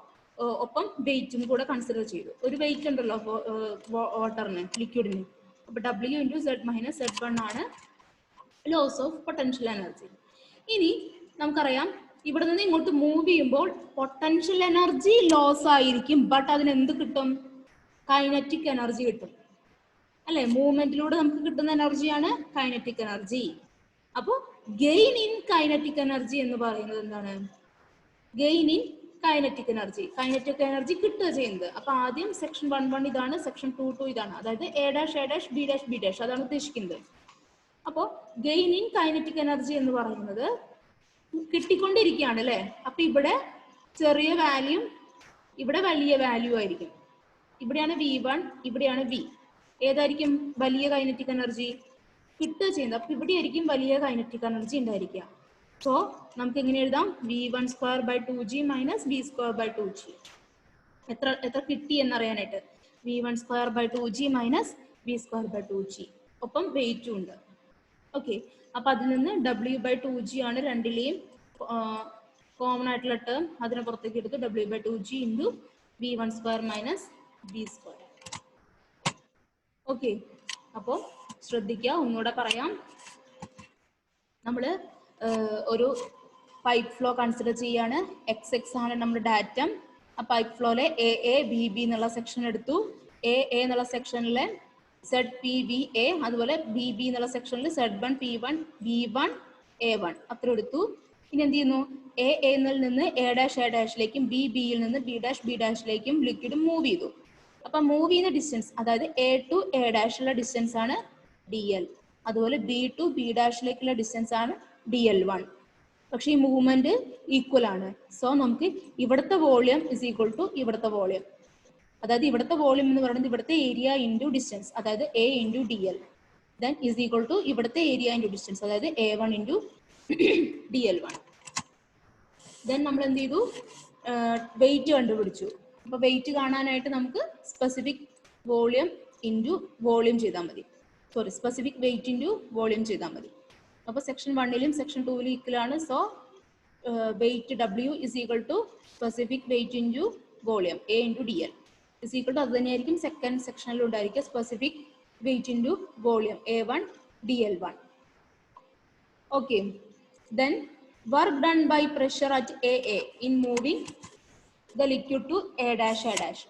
ഒപ്പം വെയിറ്റും കൂടെ കൺസിഡർ ചെയ്തു. ഒരു വെയിറ്റ് ഉണ്ടല്ലോ വാട്ടറിന്, ലിക്വിഡിന്. അപ്പൊ W into Z minus Z1 ആണ് ലോസ് ഓഫ് പൊട്ടൻഷ്യൽ എനർജി. ഇനി നമുക്കറിയാം ഇവിടെ നിന്ന് ഇങ്ങോട്ട് മൂവ് ചെയ്യുമ്പോൾ പൊട്ടൻഷ്യൽ എനർജി ലോസ് ആയിരിക്കും, ബട്ട് അതിന് എന്ത് കിട്ടും? കൈനറ്റിക് എനർജി കിട്ടും അല്ലെ? മൂവ്മെന്റിലൂടെ നമുക്ക് കിട്ടുന്ന എനർജിയാണ് കൈനറ്റിക് എനർജി. അപ്പോൾ ഗെയിൻ ഇൻ കൈനറ്റിക് എനർജി എന്ന് പറയുന്നത് എന്താണ്? Gain in kinetic energy. Kinetic energy കിട്ടുക ചെയ്യുന്നത്. അപ്പൊ ആദ്യം സെക്ഷൻ 1 ഇതാണ്, സെക്ഷൻ 2 ഇതാണ്. അതായത് A dash A dash B dash B dash അതാണ് ഉദ്ദേശിക്കുന്നത്. അപ്പോൾ ഗെയിൻ ഇൻ കൈനറ്റിക് എനർജി എന്ന് പറയുന്നത് കിട്ടിക്കൊണ്ടിരിക്കുകയാണ് അല്ലെ? അപ്പൊ ഇവിടെ ചെറിയ വാല്യൂ, ഇവിടെ വലിയ വാല്യൂ ആയിരിക്കും. ഇവിടെയാണ് V1, ഇവിടെയാണ് V. ഏതായിരിക്കും വലിയ കൈനറ്റിക് എനർജി കിട്ടുക ചെയ്യുന്നത്? അപ്പൊ ഇവിടെ ആയിരിക്കും വലിയ കൈനറ്റിക് എനർജി ഉണ്ടായിരിക്കുക. സോ നമുക്ക് എങ്ങനെ എഴുതാം? V1 square by 2g minus V square by 2g. എത്ര കിട്ടി എന്നറിയാനായിട്ട് V1 square by 2g minus V square by 2g. ഒപ്പം വെയിറ്റും ഉണ്ട്. ഓക്കെ, അപ്പൊ അതിൽ നിന്ന് W ബൈ 2g ആണ് രണ്ടിലെയും കോമൺ ആയിട്ടുള്ള ടേം. അതിനെ പുറത്തേക്ക് എടുത്ത് W by 2g into V1 square minus V square. Okay, അപ്പോൾ ശ്രദ്ധിക്കുക, ഒന്നുകൂടെ പറയാം. നമ്മൾ ഒരു പൈപ്പ് ഫ്ലോ കൺസിഡർ ചെയ്യാണ്. XX ആണ് നമ്മുടെ ഡാറ്റം. ആ പൈപ്പ് ഫ്ലോയിലെ AA BB എന്നുള്ള സെക്ഷൻ എടുത്തു. AA എന്നുള്ള സെക്ഷനിലെ ZPVA, അതുപോലെ BB എന്നുള്ള സെക്ഷനിൽ Z1 P1 B1 A1 അത്ര എടുത്തു. ഇനി എന്ത് ചെയ്യുന്നു? AA എന്നതിൽ നിന്ന് A ഡാഷ് A ഡാഷിലേക്കും BBയിൽ നിന്ന് B ഡാഷ് B ഡാഷിലേക്കും ലിക്വിഡ് മൂവ് ചെയ്തു. അപ്പൊ മൂവ് ചെയ്യുന്ന ഡിസ്റ്റൻസ്, അതായത് A ടു A ഡാഷുള്ള ഡിസ്റ്റൻസ് ആണ് DL. അതുപോലെ B ടു B ഡാഷിലേക്കുള്ള ഡിസ്റ്റൻസ് ആണ് DL1. പക്ഷെ ഈ മൂവ്മെന്റ് ഈക്വൽ ആണ്. സോ നമുക്ക് ഇവിടുത്തെ വോളിയം ഇസ് ഈക്വൽ ടു ഇവിടുത്തെ വോളിയം. അതായത് ഇവിടുത്തെ വോളിയം എന്ന് പറയുന്നത് ഇവിടുത്തെ ഏരിയ ഇൻറ്റു ഡിസ്റ്റൻസ്, അതായത് A into DL, then is equal to ഇവിടുത്തെ ഏരിയ ഇൻറ്റു ഡിസ്റ്റൻസ്, അതായത് A1 ഇൻറ്റു DL1. ദെൻ നമ്മൾ എന്ത് ചെയ്തു? വെയിറ്റ് കണ്ടുപിടിച്ചു. അപ്പൊ വെയിറ്റ് കാണാനായിട്ട് നമുക്ക് സ്പെസിഫിക് വോളിയം ഇൻറ്റു വോളിയം ചെയ്താൽ മതി. സ്പെസിഫിക് വെയിറ്റ് ഇൻറ്റു വോളിയം ചെയ്താൽ മതി. അപ്പോൾ സെക്ഷൻ 1ലും സെക്ഷൻ 2ലും ഈക്വൽ ആണ്. So weight W is equal to specific weight into volume A into DL is equal to അത് തന്നെയായിരിക്കും സെക്കൻഡ് സെക്ഷനിൽ ഉണ്ടായിരിക്കുക, specific weight into volume A1 DL1. Okay, then work done by pressure at AA in moving the liquid to A dash A dash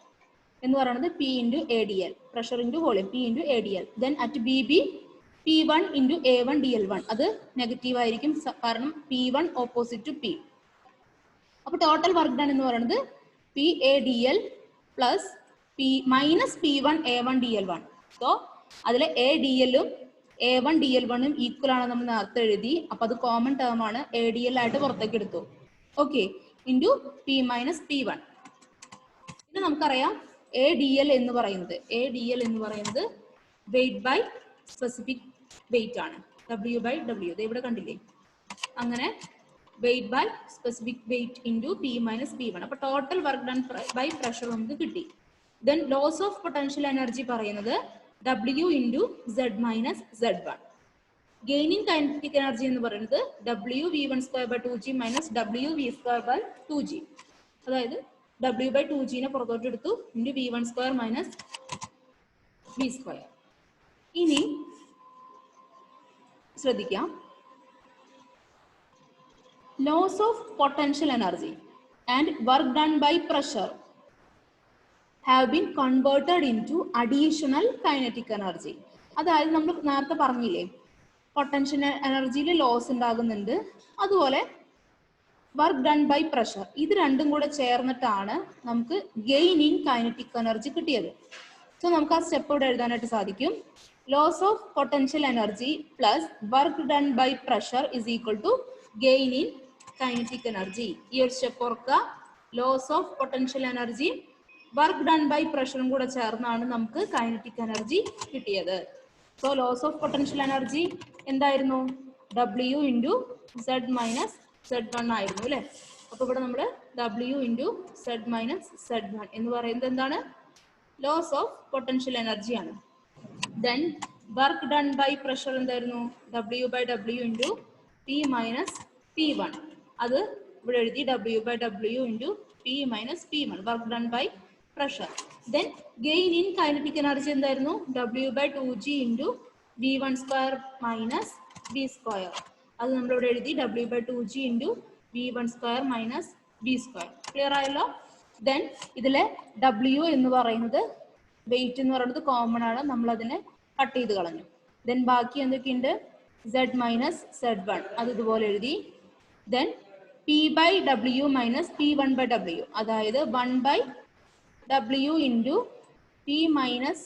എന്ന് പറയുന്നത് P into ADL, pressure into volume P into ADL. Then at BB P1 into A1 DL1. അത് negative ആയിരിക്കും, കാരണം P1 opposite to P. അപ്പൊ total work done എന്ന് പറയുന്നത് PADL plus minus P1 A1 DL1. So അതിലെ ADL-ഉം A1 DL1-ഉം equal ആണ് നമ്മൾ നേരത്തെ എഴുതി. അപ്പൊ അത് കോമൺ ടേം ആണ്, ADL ആയിട്ട് പുറത്തേക്ക് എടുത്തു. Okay, into P minus P1. പിന്നെ നമുക്കറിയാം ADL എന്ന് പറയുന്നത് വെയിറ്റ് ബൈ സ്പെസിഫിക് വെയിറ്റ് ആണ്. W ബൈ W ഇവിടെ കണ്ടില്ലേ? അങ്ങനെ weight by specific weight into P minus P1. അപ്പൊ total work done by pressure നമുക്ക് കിട്ടി. Then loss of potential energy പറയുന്നത് W into Z minus Z1. Gaining kinetic energy എന്ന് പറയുന്നത് W V1 square by 2g minus W V square by 2g. അതായത് W by 2g പുറത്തോട്ട് എടുത്തു into V1 square minus V square. ഇനി ശ്രദ്ധിക്കാം, loss of potential energy and work done by pressure have been converted into additional kinetic energy. അതായത് നമ്മൾ നേരത്തെ പറഞ്ഞില്ലേ, potential എനർജിയിൽ ലോസ് ഉണ്ടാകുന്നുണ്ട്, അതുപോലെ വർക്ക് ഡൺ ബൈ പ്രഷർ, ഇത് രണ്ടും കൂടെ ചേർന്നിട്ടാണ് നമുക്ക് ഗെയിൻ ഇൻ കൈനറ്റിക് എനർജി കിട്ടിയത്. സോ നമുക്ക് ആ സ്റ്റെപ്പ് ഇവിടെ എഴുതാനായിട്ട് സാധിക്കും. Loss of potential energy plus work done by pressure is equal to gain in kinetic energy. ഈ ഒരു സ്റ്റെപ്പ് ഓർക്കുക. Loss of potential energy work done by പ്രഷറും കൂടെ ചേർന്നാണ് നമുക്ക് കൈനറ്റിക് എനർജി കിട്ടിയത്. So loss of potential energy എന്തായിരുന്നു? W into Z minus Z1 ആയിരുന്നു അല്ലേ? അപ്പോൾ ഇവിടെ നമ്മൾ W into Z minus Z1 എന്ന് പറയുന്നത് എന്താണ്? ലോസ് ഓഫ് പൊട്ടൻഷ്യൽ എനർജിയാണ്. Then work done by pressure എന്തായിരുന്നു? W by W into P minus P1. അത് ഇവിടെ എഴുതി W by W into P minus P1 work done by pressure. Then gain in kinetic energy എന്തായിരുന്നു? W by 2G into V1 square minus V square. അത് നമ്മളിവിടെ എഴുതി W by 2G into V1 square minus V square. Clear ആയല്ലോ? Then ഇതിലെ W എന്ന് പറയുന്നത് wait എന്ന് പറയുന്നത് കോമൺ ആണ്, നമ്മളതിനെ കട്ട് ചെയ്ത് കളഞ്ഞു. ദെൻ ബാക്കി എന്തൊക്കെയുണ്ട്? Z മൈനസ് Z1 അത് ഇതുപോലെ എഴുതി. Then P by W minus P1 by W, അതായത് 1 by W into P minus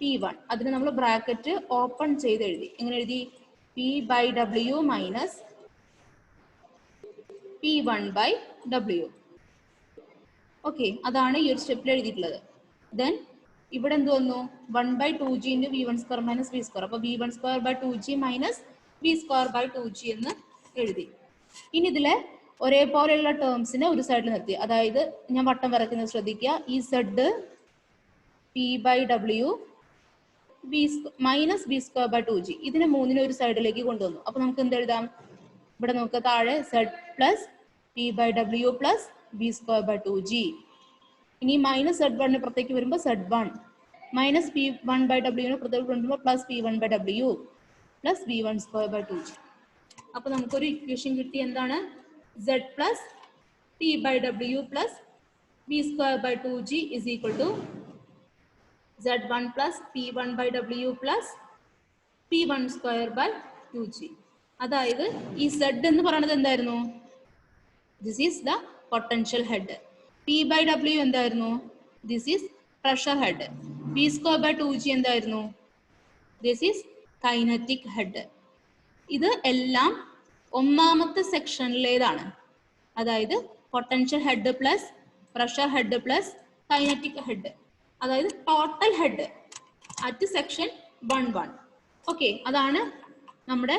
P1. അതിന് നമ്മൾ ബ്രാക്കറ്റ് ഓപ്പൺ ചെയ്ത് എഴുതി. എങ്ങനെ എഴുതി? P by W minus P1 by W. Okay, അതാണ് ഈ ഒരു സ്റ്റെപ്പിൽ എഴുതിയിട്ടുള്ളത്. ദെൻ ഇവിടെ എന്ത് വന്നു? 1 by 2G into V1 square minus V square. അപ്പോൾ V1 square by 2G minus V square by 2G എന്ന് എഴുതി. ഇനി ഇതിലെ ഒരേപോലെയുള്ള ടേംസിനെ ഒരു സൈഡിൽ നിർത്തി, അതായത് ഞാൻ വട്ടം വരയ്ക്കുന്നത് ശ്രദ്ധിക്കുക. ഈ Z P by W minus V square by 2G ഇതിനെ മൂന്നിനെ ഒരു സൈഡിലേക്ക് കൊണ്ടുവന്നു. അപ്പോൾ നമുക്ക് എന്ത് എഴുതാം? ഇവിടെ നമുക്ക് താഴെ Z plus P by W plus V square by 2G. ഇനി മൈനസ് Z1 പുറത്തേക്ക് വരുമ്പോൾ Z1 minus P1 by W പുറത്തേക്ക് കൊണ്ടുവരുമ്പോൾ plus P1 by W plus V1 square by 2G. അപ്പോൾ നമുക്കൊരു ഇക്വേഷൻ കിട്ടി. എന്താണ്? Z plus P by W plus V square by 2G is equal to Z1 plus P1 by W plus P1 square by 2G. അതായത് ഈ Z എന്ന് പറയുന്നത് എന്തായിരുന്നു? This is the potential head. P by W എന്തായിരുന്നു? This is pressure head. V square by 2G എന്തായിരുന്നു? This is kinetic head. ഇത് എല്ലാം ഒന്നാമത്തെ സെക്ഷനിലേതാണ്, അതായത് potential head plus pressure head plus kinetic head, അതായത് total head at section 1-1. Okay, അതാണ് നമ്മുടെ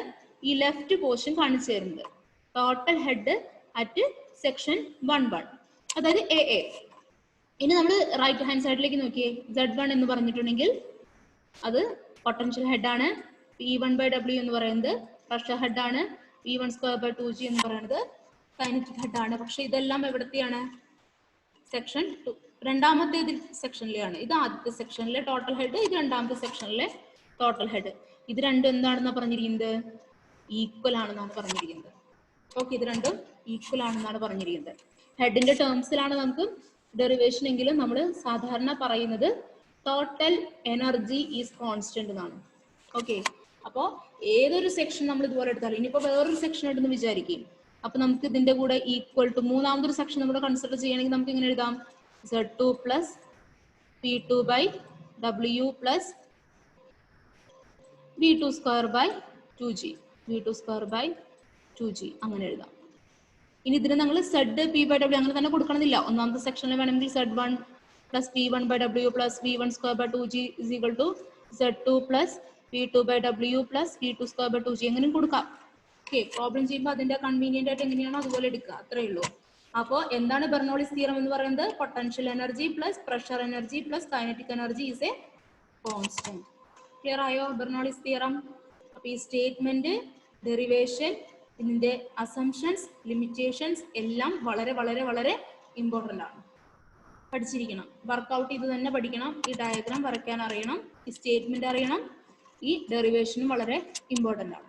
ഈ ലെഫ്റ്റ് പോർഷൻ കാണിച്ചു തരുന്നത്. ടോട്ടൽ ഹെഡ് അറ്റ് സെക്ഷൻ 1-1, അതായത് AA. ഇനി നമ്മൾ റൈറ്റ് ഹാൻഡ് സൈഡിലേക്ക് നോക്കിയേ. Z1 എന്ന് പറഞ്ഞിട്ടുണ്ടെങ്കിൽ അത് പൊട്ടൻഷ്യൽ ഹെഡാണ്. P1 ബൈ W എന്ന് പറയുന്നത് pressure ഹെഡാണ്. V1 square by 2G എന്ന് പറയുന്നത് കൈനറ്റിക് ഹെഡാണ്. പക്ഷെ ഇതെല്ലാം എവിടത്തെയാണ്? സെക്ഷൻ 2 രണ്ടാമത്തെ സെക്ഷനിലെയാണ്. ഇത് ആദ്യത്തെ സെക്ഷനിലെ ടോട്ടൽ ഹെഡ്, ഇത് രണ്ടാമത്തെ സെക്ഷനിലെ ടോട്ടൽ ഹെഡ്. ഇത് രണ്ടും എന്താണെന്നാണ് പറഞ്ഞിരിക്കുന്നത്? ഈക്വൽ ആണെന്നാണ് പറഞ്ഞിരിക്കുന്നത്. ഓക്കെ, ഇത് രണ്ടും ഈക്വൽ ആണെന്നാണ് പറഞ്ഞിരിക്കുന്നത്. ഹെഡിന്റെ ടേംസിലാണ് നമുക്ക് ഡെറിവേഷൻ എങ്കിലും നമ്മൾ സാധാരണ പറയുന്നത് ടോട്ടൽ എനർജി ഈസ് കോൺസ്റ്റന്റ് എന്നാണ്. ഓക്കെ, അപ്പോൾ ഏതൊരു സെക്ഷൻ നമ്മൾ ഇതുപോലെ എടുത്താലും, ഇനിയിപ്പോൾ വേറൊരു സെക്ഷൻ എടുന്ന് വിചാരിക്കും, അപ്പൊ നമുക്ക് ഇതിന്റെ കൂടെ ഈക്വൽ ടു മൂന്നാമതൊരു സെക്ഷൻ നമ്മൾ കൺസിഡർ ചെയ്യണമെങ്കിൽ നമുക്ക് ഇങ്ങനെ എഴുതാം: Z2 plus P2 by W plus V2 square by 2G, V2 square by 2G അങ്ങനെ എഴുതാം. ഇനി ഇതിന് നമ്മൾ Z P ബൈ W അങ്ങനെ തന്നെ കൊടുക്കണമെന്നില്ല. ഒന്നാമത്തെ സെക്ഷനിൽ വേണമെങ്കിൽ Z1 plus P1 by W plus V1 square by 2G is equal to Z2 plus P2 by W plus V2 square by 2G എങ്ങനെയും കൊടുക്കാം. ഓക്കെ, പ്രോബ്ലം ചെയ്യുമ്പോൾ അതിന്റെ കൺവീനിയന്റ് ആയിട്ട് എങ്ങനെയാണോ അതുപോലെ എടുക്കുക, അത്രേ ഉള്ളൂ. അപ്പോൾ എന്താണ് ബെർണോളിസ് തിയറം എന്ന് പറയുന്നത്? Potential energy plus pressure energy plus kinetic energy is A constant. Clear ആയോ ബെർണോളിസ് തിയറം? അപ്പൊ ഈ സ്റ്റേറ്റ്മെന്റ്, ഡെറിവേഷൻ, ഇതിന്റെ അസംഷൻസ്, ലിമിറ്റേഷൻസ് എല്ലാം വളരെ വളരെ വളരെ ഇമ്പോർട്ടൻ്റ് ആണ്. പഠിച്ചിരിക്കണം, വർക്ക്ഔട്ട് ചെയ്ത് തന്നെ പഠിക്കണം. ഈ ഡയഗ്രാം വരയ്ക്കാൻ അറിയണം, ഈ സ്റ്റേറ്റ്മെന്റ് അറിയണം, ഈ ഡെറിവേഷനും വളരെ ഇമ്പോർട്ടൻ്റ് ആണ്.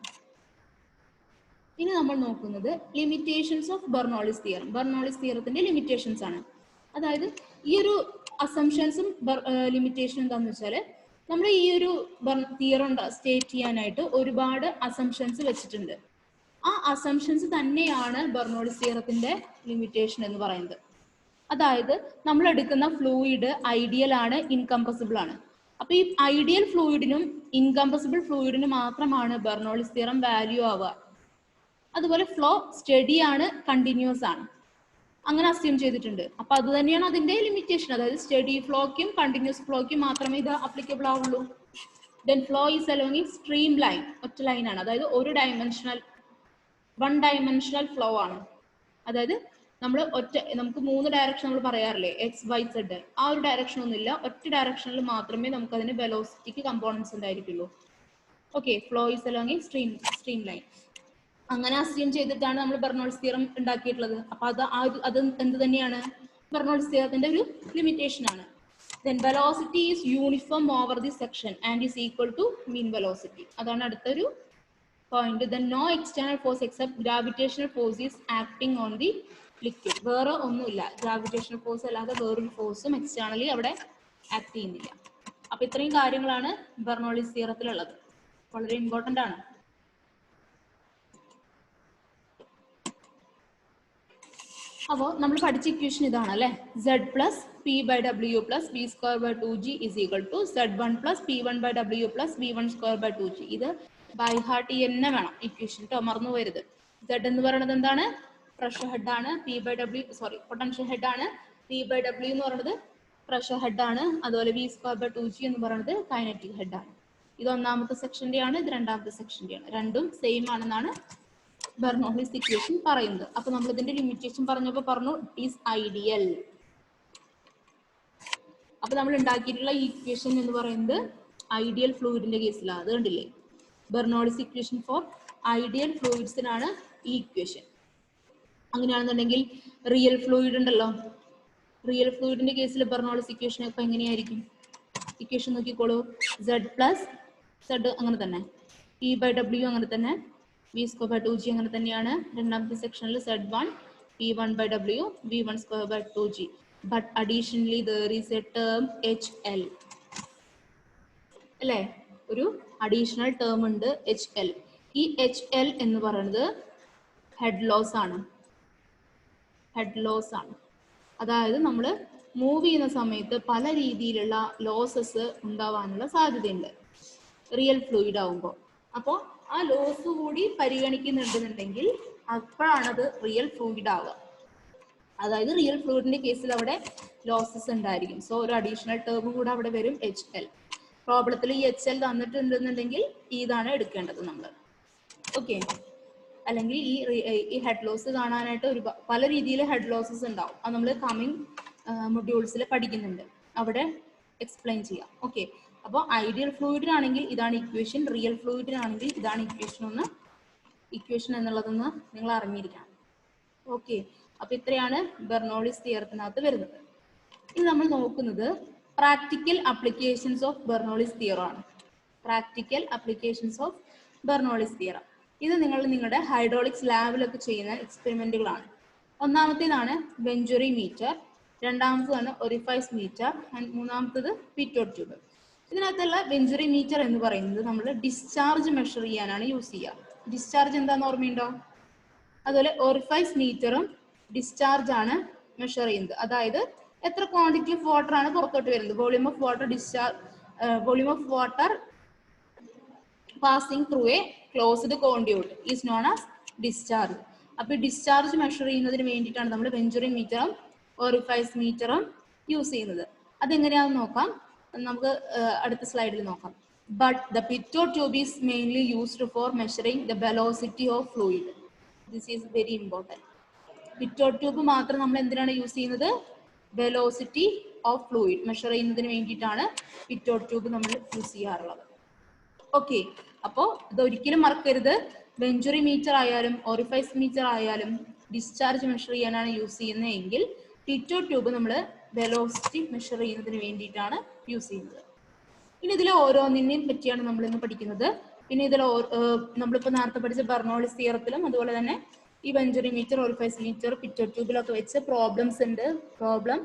ഇനി നമ്മൾ നോക്കുന്നത് limitations of Bernoulli's theorem. Bernoulli's തിയറത്തിന്റെ ലിമിറ്റേഷൻസ് ആണ്. അതായത് ഈ ഒരു അസംഷൻസും ലിമിറ്റേഷനും എന്താണെന്ന് വെച്ചാൽ, നമ്മൾ ഈ ഒരു തിയറം സ്റ്റേറ്റ് ചെയ്യാനായിട്ട് ഒരുപാട് അസംഷൻസ് വെച്ചിട്ടുണ്ട്. ആ അസംഷൻസ് തന്നെയാണ് ബെർണോളിസ് തിയറത്തിന്റെ ലിമിറ്റേഷൻ എന്ന് പറയുന്നത്. അതായത് നമ്മൾ എടുക്കുന്ന ഫ്ലൂയിഡ് ഐഡിയൽ ആണ്, ഇൻകംപ്രസിബിൾ ആണ്. അപ്പൊ ഈ ഐഡിയൽ ഫ്ലൂയിഡിനും ഇൻകംപ്രസിബിൾ ഫ്ലൂയിഡിനും മാത്രമാണ് ബെർണോളിസ് തിയറം വാല്യൂ ആവുക. അതുപോലെ ഫ്ലോ സ്റ്റഡി ആണ്, കണ്ടിന്യൂസ് ആണ്. അങ്ങനെ അസ്യൂം ചെയ്തിട്ടുണ്ട്. അപ്പൊ അത് തന്നെയാണ് അതിന്റെ ലിമിറ്റേഷൻ. അതായത് സ്റ്റഡി ഫ്ലോക്കും കണ്ടിന്യൂസ് ഫ്ലോക്കും മാത്രമേ ഇത് അപ്ലിക്കബിൾ ആവുള്ളൂ. Then flow is along a stream line, ഒറ്റ ലൈനാണ്. അതായത് ഒരു വൺ ഡയമെൻഷണൽ ഫ്ലോ ആണ്. അതായത് നമുക്ക് 3 ഡയറക്ഷൻ നമ്മൾ പറയാറില്ലേ, എക്സ് വൈ സെഡ്. ആ ഒരു ഡയറക്ഷൻ ഒന്നുമില്ല, ഒറ്റ ഡയറക്ഷനിൽ മാത്രമേ നമുക്ക് അതിന് വെലോസിറ്റിക്ക് കമ്പോണൻസ് ഉണ്ടായിരിക്കുള്ളൂ. Okay, flow is along a stream line. അങ്ങനെ അസ്യൂം ചെയ്തിട്ടാണ് നമ്മൾ ബെർണോൾസ് തിയറം ഉണ്ടാക്കിയിട്ടുള്ളത്. അപ്പൊ അത് എന്ത് തന്നെയാണ്, ബെർണോൾസ് തിയറത്തിന്റെ ഒരു ലിമിറ്റേഷൻ ആണ്. Then velocity is uniform over the section and is equal to mean velocity. അതാണ് അടുത്തൊരു point. Then no external force except gravitational force is acting on the liquid. വേറെ ഒന്നുമില്ല, ഗ്രാവിറ്റേഷണൽ ഫോഴ്സ് അല്ലാതെ വേറൊരു ഫോഴ്സും എക്സ്റ്റേണലി അവിടെ ആക്ട് ചെയ്യുന്നില്ല. അപ്പൊ ഇത്രയും കാര്യങ്ങളാണ് ബെർണോളിസ് തിയറത്തിലുള്ളത്. വളരെ ഇമ്പോർട്ടന്റ് ആണ്. അപ്പോൾ നമ്മൾ പഠിച്ച ഇക്വേഷൻ ഇതാണ് അല്ലേ, z plus P by W plus B square by 2g is equal to z1 plus P one by W plus B one square by 2g. ഇത് ബൈ ഹാർട്ട് തന്നെ വേണം ഇക്വേഷൻ കേട്ടോ, മറന്നു പോരുത്. z എന്ന് പറയുന്നത് എന്താണ്, പ്രഷർ ഹെഡ് ആണ്. പൊട്ടൻഷ്യൽ ഹെഡ് ആണ്. പി ബൈ ഡബ്ല്യു എന്ന് പറയുന്നത് പ്രഷർ ഹെഡ് ആണ്. അതുപോലെ ബി സ്ക്വയർ ബൈ 2g എന്ന് പറയുന്നത് കൈനറ്റിക് ഹെഡ് ആണ്. ഇത് ഒന്നാമത്തെ സെക്ഷന്റെ ആണ്, ഇത് രണ്ടാമത്തെ സെക്ഷന്റെ ആണ്. രണ്ടും സെയിം ആണെന്നാണ് ബെർണോളിസ് ഇക്വേഷൻ പറയുന്നത്. അപ്പൊ നമ്മൾ ഇതിന്റെ ലിമിറ്റേഷൻ പറഞ്ഞപ്പോൾ പറഞ്ഞു ഇറ്റ് ഈസ് ഐഡിയൽ. അപ്പൊ നമ്മൾ ഉണ്ടാക്കിയിട്ടുള്ള ഇക്വേഷൻ എന്ന് പറയുന്നത് ഐഡിയൽ ഫ്ലൂയിഡിന്റെ കേസിലാണ്. അത് കണ്ടില്ലേ, ബെർണോളിസ് ഇക്വേഷൻ ഫോർ ഐഡിയൽ ഫ്ലൂയിഡ്സിനാണ് ഈ ഇക്വേഷൻ. അങ്ങനെയാണെന്നുണ്ടെങ്കിൽ റിയൽ ഫ്ലൂയിഡ് ഉണ്ടല്ലോ, റിയൽ ഫ്ലൂയിഡിന്റെ കേസിൽ ബെർണോളിസ് ഇക്വേഷൻ ഇപ്പൊ എങ്ങനെയായിരിക്കും? ഇക്വേഷൻ നോക്കിക്കോളൂ, z പ്ലസ് z അങ്ങനെ തന്നെ, പി ബൈ ഡബ്ല്യു അങ്ങനെ തന്നെ, v സ്ക്വയർ ബൈ 2g അങ്ങനെ തന്നെയാണ്. രണ്ടാമത്തെ സെക്ഷനിൽ z1 p1 by w v1 square by 2g. But additionally there is a term hl അല്ലേ, ഒരു അഡീഷണൽ ടേം ഉണ്ട് hl. ഈ hl എന്ന് പറയുന്നത് ഹെഡ് ലോസ് ആണ്. ഹെഡ് ലോസ് ആണ്. അതായത് നമ്മൾ മൂവ് ചെയ്യുന്ന സമയത്ത് പല രീതിയിലുള്ള ലോസസ് ഉണ്ടാവാനുള്ള സാധ്യതയുണ്ട് റിയൽ ഫ്ലൂയിഡ് ആവുമ്പോൾ. അപ്പോൾ ആ ലോസ് കൂടി പരിഗണിക്കുന്നുണ്ടെന്നുണ്ടെങ്കിൽ അപ്പോഴാണത് റിയൽ ഫ്ലൂയിഡ് ആവുക. അതായത് റിയൽ ഫ്ലൂയിഡിന്റെ കേസിൽ അവിടെ ലോസസ് ഉണ്ടായിരിക്കും. സോ ഒരു അഡീഷണൽ ടേം കൂടെ അവിടെ വരും HL. പ്രോബ്ലത്തിൽ ഈ HL തന്നിട്ടുണ്ടെന്നുണ്ടെങ്കിൽ ഇതാണ് എടുക്കേണ്ടത് നമ്മൾ. ഓക്കെ, അല്ലെങ്കിൽ ഈ ഹെഡ് ലോസ് കാണാനായിട്ട് പല രീതിയിൽ ഹെഡ് ലോസസ് ഉണ്ടാവും. അത് നമ്മൾ കമ്മിങ് മൊഡ്യൂൾസിൽ പഠിക്കുന്നുണ്ട്, അവിടെ എക്സ്പ്ലെയിൻ ചെയ്യാം. ഓക്കെ, അപ്പോൾ ഐഡിയൽ ഫ്ലൂയിഡിനാണെങ്കിൽ ഇതാണ് ഇക്വേഷൻ, റിയൽ ഫ്ലൂയിഡിനാണെങ്കിൽ ഇതാണ് ഇക്വേഷൻ എന്നുള്ളതെന്ന് നിങ്ങൾ അറിഞ്ഞിരിക്കണം. ഓക്കെ, അപ്പൊ ഇത്രയാണ് ബെർണോളിസ് തിയറത്തിനകത്ത് വരുന്നത്. ഇനി നമ്മൾ നോക്കുന്നത് practical applications of Bernoulli's theorem ആണ്. Practical applications of Bernoulli's theorem ഇത് നിങ്ങൾ നിങ്ങളുടെ ഹൈഡ്രോളിക്സ് ലാബിലൊക്കെ ചെയ്യുന്ന എക്സ്പെരിമെന്റുകളാണ്. ഒന്നാമത്തേതാണ് വെഞ്ചുറി മീറ്റർ, രണ്ടാമത്തേതാണ് ഒറിഫൈസ് മീറ്റർ, മൂന്നാമത്തേത് പിറ്റോട്ട് ട്യൂബ്. ഇതിനകത്തുള്ള വെഞ്ചുറി മീറ്റർ എന്ന് പറയുന്നത് നമ്മൾ ഡിസ്ചാർജ് മെഷർ ചെയ്യാനാണ് യൂസ് ചെയ്യുക. ഡിസ്ചാർജ് എന്താണെന്ന് ഓർമ്മയുണ്ടോ? അതുപോലെ ഓറിഫൈസ് മീറ്ററും ഡിസ്ചാർജ് ആണ് മെഷർ ചെയ്യുന്നത്. അതായത് എത്ര ക്വാണ്ടിറ്റി ഓഫ് വാട്ടർ ആണ് പുറത്തോട്ട് വരുന്നത്, volume of water passing through A closed conduit is known as discharge. അപ്പൊ ഡിസ്ചാർജ് മെഷർ ചെയ്യുന്നതിന് വേണ്ടിയിട്ടാണ് നമ്മൾ വെഞ്ചുറി മീറ്ററും ഓറിഫൈസ് മീറ്ററും യൂസ് ചെയ്യുന്നത്. അതെങ്ങനെയാണെന്ന് നോക്കാം, നമുക്ക് അടുത്ത സ്ലൈഡിൽ നോക്കാം. But the pitot tube is mainly used for measuring the velocity of fluid. This is very important. Pitot tube മാത്രം നമ്മൾ എന്തിനാണ് യൂസ് ചെയ്യുന്നത്? വെലോസിറ്റി ഓഫ് ഫ്ലൂയിഡ് മെഷർ ചെയ്യുന്നതിന് വേണ്ടിയിട്ടാണ് പിറ്റോട്ട് ട്യൂബ് നമ്മൾ യൂസ് ചെയ്യാറുള്ളത്. ഓക്കെ, അപ്പോൾ ഇതൊരിക്കലും മറക്കരുത്. വെഞ്ചുറി മീറ്റർ ആയാലും ഓറിഫൈസ് മീറ്റർ ആയാലും ഡിസ്ചാർജ് മെഷർ ചെയ്യാനാണ് യൂസ് ചെയ്യുന്നതെങ്കിൽ പിറ്റോട്ട് ട്യൂബ് നമ്മൾ വെലോസിറ്റി മെഷർ ചെയ്യുന്നതിന് വേണ്ടിയിട്ടാണ് യൂസ് ചെയ്യുന്നത്. ഇനി ഇതിൽ ഓരോന്നിനെയും പറ്റിയാണ് നമ്മൾ ഇന്ന് പഠിക്കുന്നത്. പിന്നെ ഇതിൽ നമ്മളിപ്പോൾ നേരത്തെ പഠിച്ച ബെർണോളിസ് തിയറത്തിലും അതുപോലെ തന്നെ ഈ വെഞ്ചുറി മീറ്റർ ഓറിഫൈസ് മീറ്റർ പിറ്റോട്ട് ട്യൂബിലൊക്കെ വെച്ച് പ്രോബ്ലംസ് ഉണ്ട്, പ്രോബ്ലം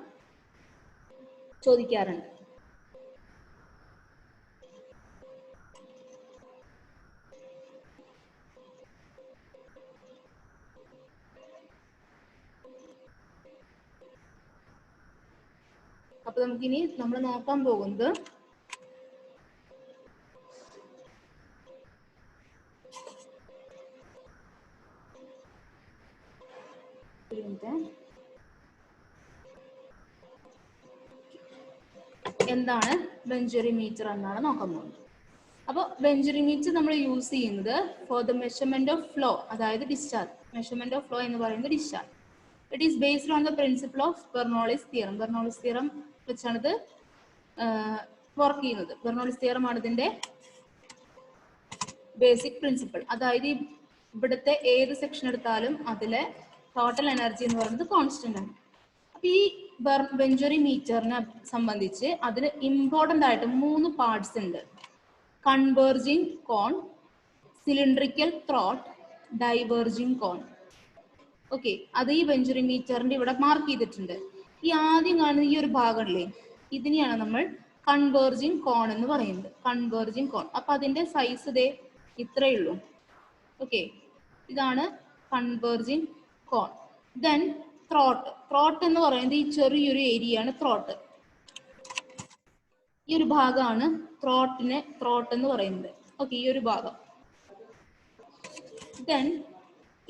ചോദിക്കാറുണ്ട്. അപ്പൊ നമുക്കിനി നമ്മൾ നോക്കാൻ പോകുന്നത് എന്താണ് ബെഞ്ചറിമീറ്റർ എന്നാണ് നോക്കാൻ പോകുന്നത്. അപ്പോൾ ബെഞ്ചറിമീറ്റർ നമ്മൾ യൂസ് ചെയ്യുന്നത് for the measurement of flow, അതായത് ഡിസ്ചാർജ്. മെഷർമെന്റ് ഓഫ് ഫ്ലോ എന്ന് പറയുന്നത് discharge. It is based on the principle of Bernoulli's theorem. Bernoulli's theorem വെച്ചാണ് ഇത് വർക്ക് ചെയ്യുന്നത്. ബെർണോളിസ് തിയറം ആണ് ഇതിന്റെ ബേസിക് പ്രിൻസിപ്പിൾ. അതായത് ഇവിടുത്തെ ഏത് സെക്ഷൻ എടുത്താലും അതിലെ ടോട്ടൽ എനർജി എന്ന് പറയുന്നത് കോൺസ്റ്റന്റ് ആണ്. അപ്പൊ ഈ ബെഞ്ചറിമീറ്ററിനെ സംബന്ധിച്ച് അതിന് ഇമ്പോർട്ടൻ്റ് ആയിട്ട് 3 പാർട്സ് ഉണ്ട്. കൺവേർജിങ് കോൺ, സിലിണ്ടറിക്കൽ ത്രോട്ട്, ഡൈവേർജിങ് കോൺ. ഓക്കെ, അത് ഈ ബെഞ്ചറിമീറ്ററിന്റെ ഇവിടെ മാർക്ക് ചെയ്തിട്ടുണ്ട്. ഈ ആദ്യം കാണുന്ന ഈ ഒരു ഭാഗമല്ലേ, ഇതിനെയാണ് നമ്മൾ കൺവേർജിങ് കോൺ എന്ന് പറയുന്നത്. Converging cone. അപ്പൊ അതിന്റെ സൈസ് ഇതേ ഇത്രയേ ഉള്ളൂ. ഓക്കെ, ഇതാണ് converging cone. Then throat. Throat എന്ന് പറയുന്നത് ഈ ചെറിയൊരു ഏരിയ ആണ് ത്രോട്ട്. ഈ ഒരു ഭാഗമാണ് ത്രോട്ട് എന്ന് പറയുന്നത്. ഓക്കെ, ഈ ഒരു ഭാഗം. ദെൻ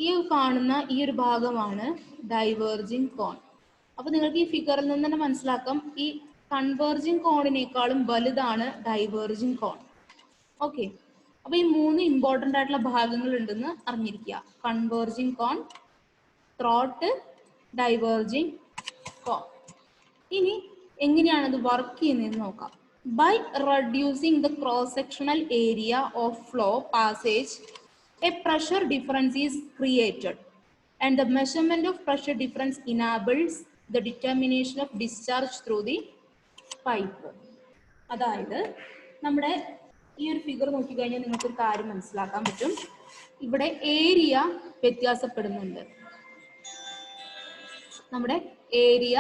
ഈ കാണുന്ന ഈ ഒരു ഭാഗമാണ് ഡൈവേർജിങ് കോൺ. അപ്പൊ നിങ്ങൾക്ക് ഈ ഫിഗറിൽ നിന്ന് തന്നെ മനസ്സിലാക്കാം, ഈ കൺവേർജിങ് കോണിനേക്കാളും വലുതാണ് ഡൈവേർജിങ് കോൺ. ഓക്കെ, അപ്പൊ ഈ 3 ഇമ്പോർട്ടൻ്റ് ആയിട്ടുള്ള ഭാഗങ്ങൾ ഉണ്ടെന്ന് അറിഞ്ഞിരിക്കുക. Converging cone, throat, diverging cone. ഇനി എങ്ങനെയാണ് ഇത് വർക്ക് ചെയ്യുന്നതെന്ന് നോക്കാം. By reducing the cross sectional area of flow passage, a pressure difference is created and the measurement of pressure difference enables the determination of discharge through the pipe. അതായത് നമ്മുടെ ഈ ഒരു figure നോക്കിക്കഴിഞ്ഞാൽ നിങ്ങൾക്ക് ഒരു കാര്യം മനസ്സിലാക്കാൻ പറ്റും. ഇവിടെ ഏരിയ വ്യത്യാസപ്പെടുന്നുണ്ട്. നമ്മുടെ ഏരിയ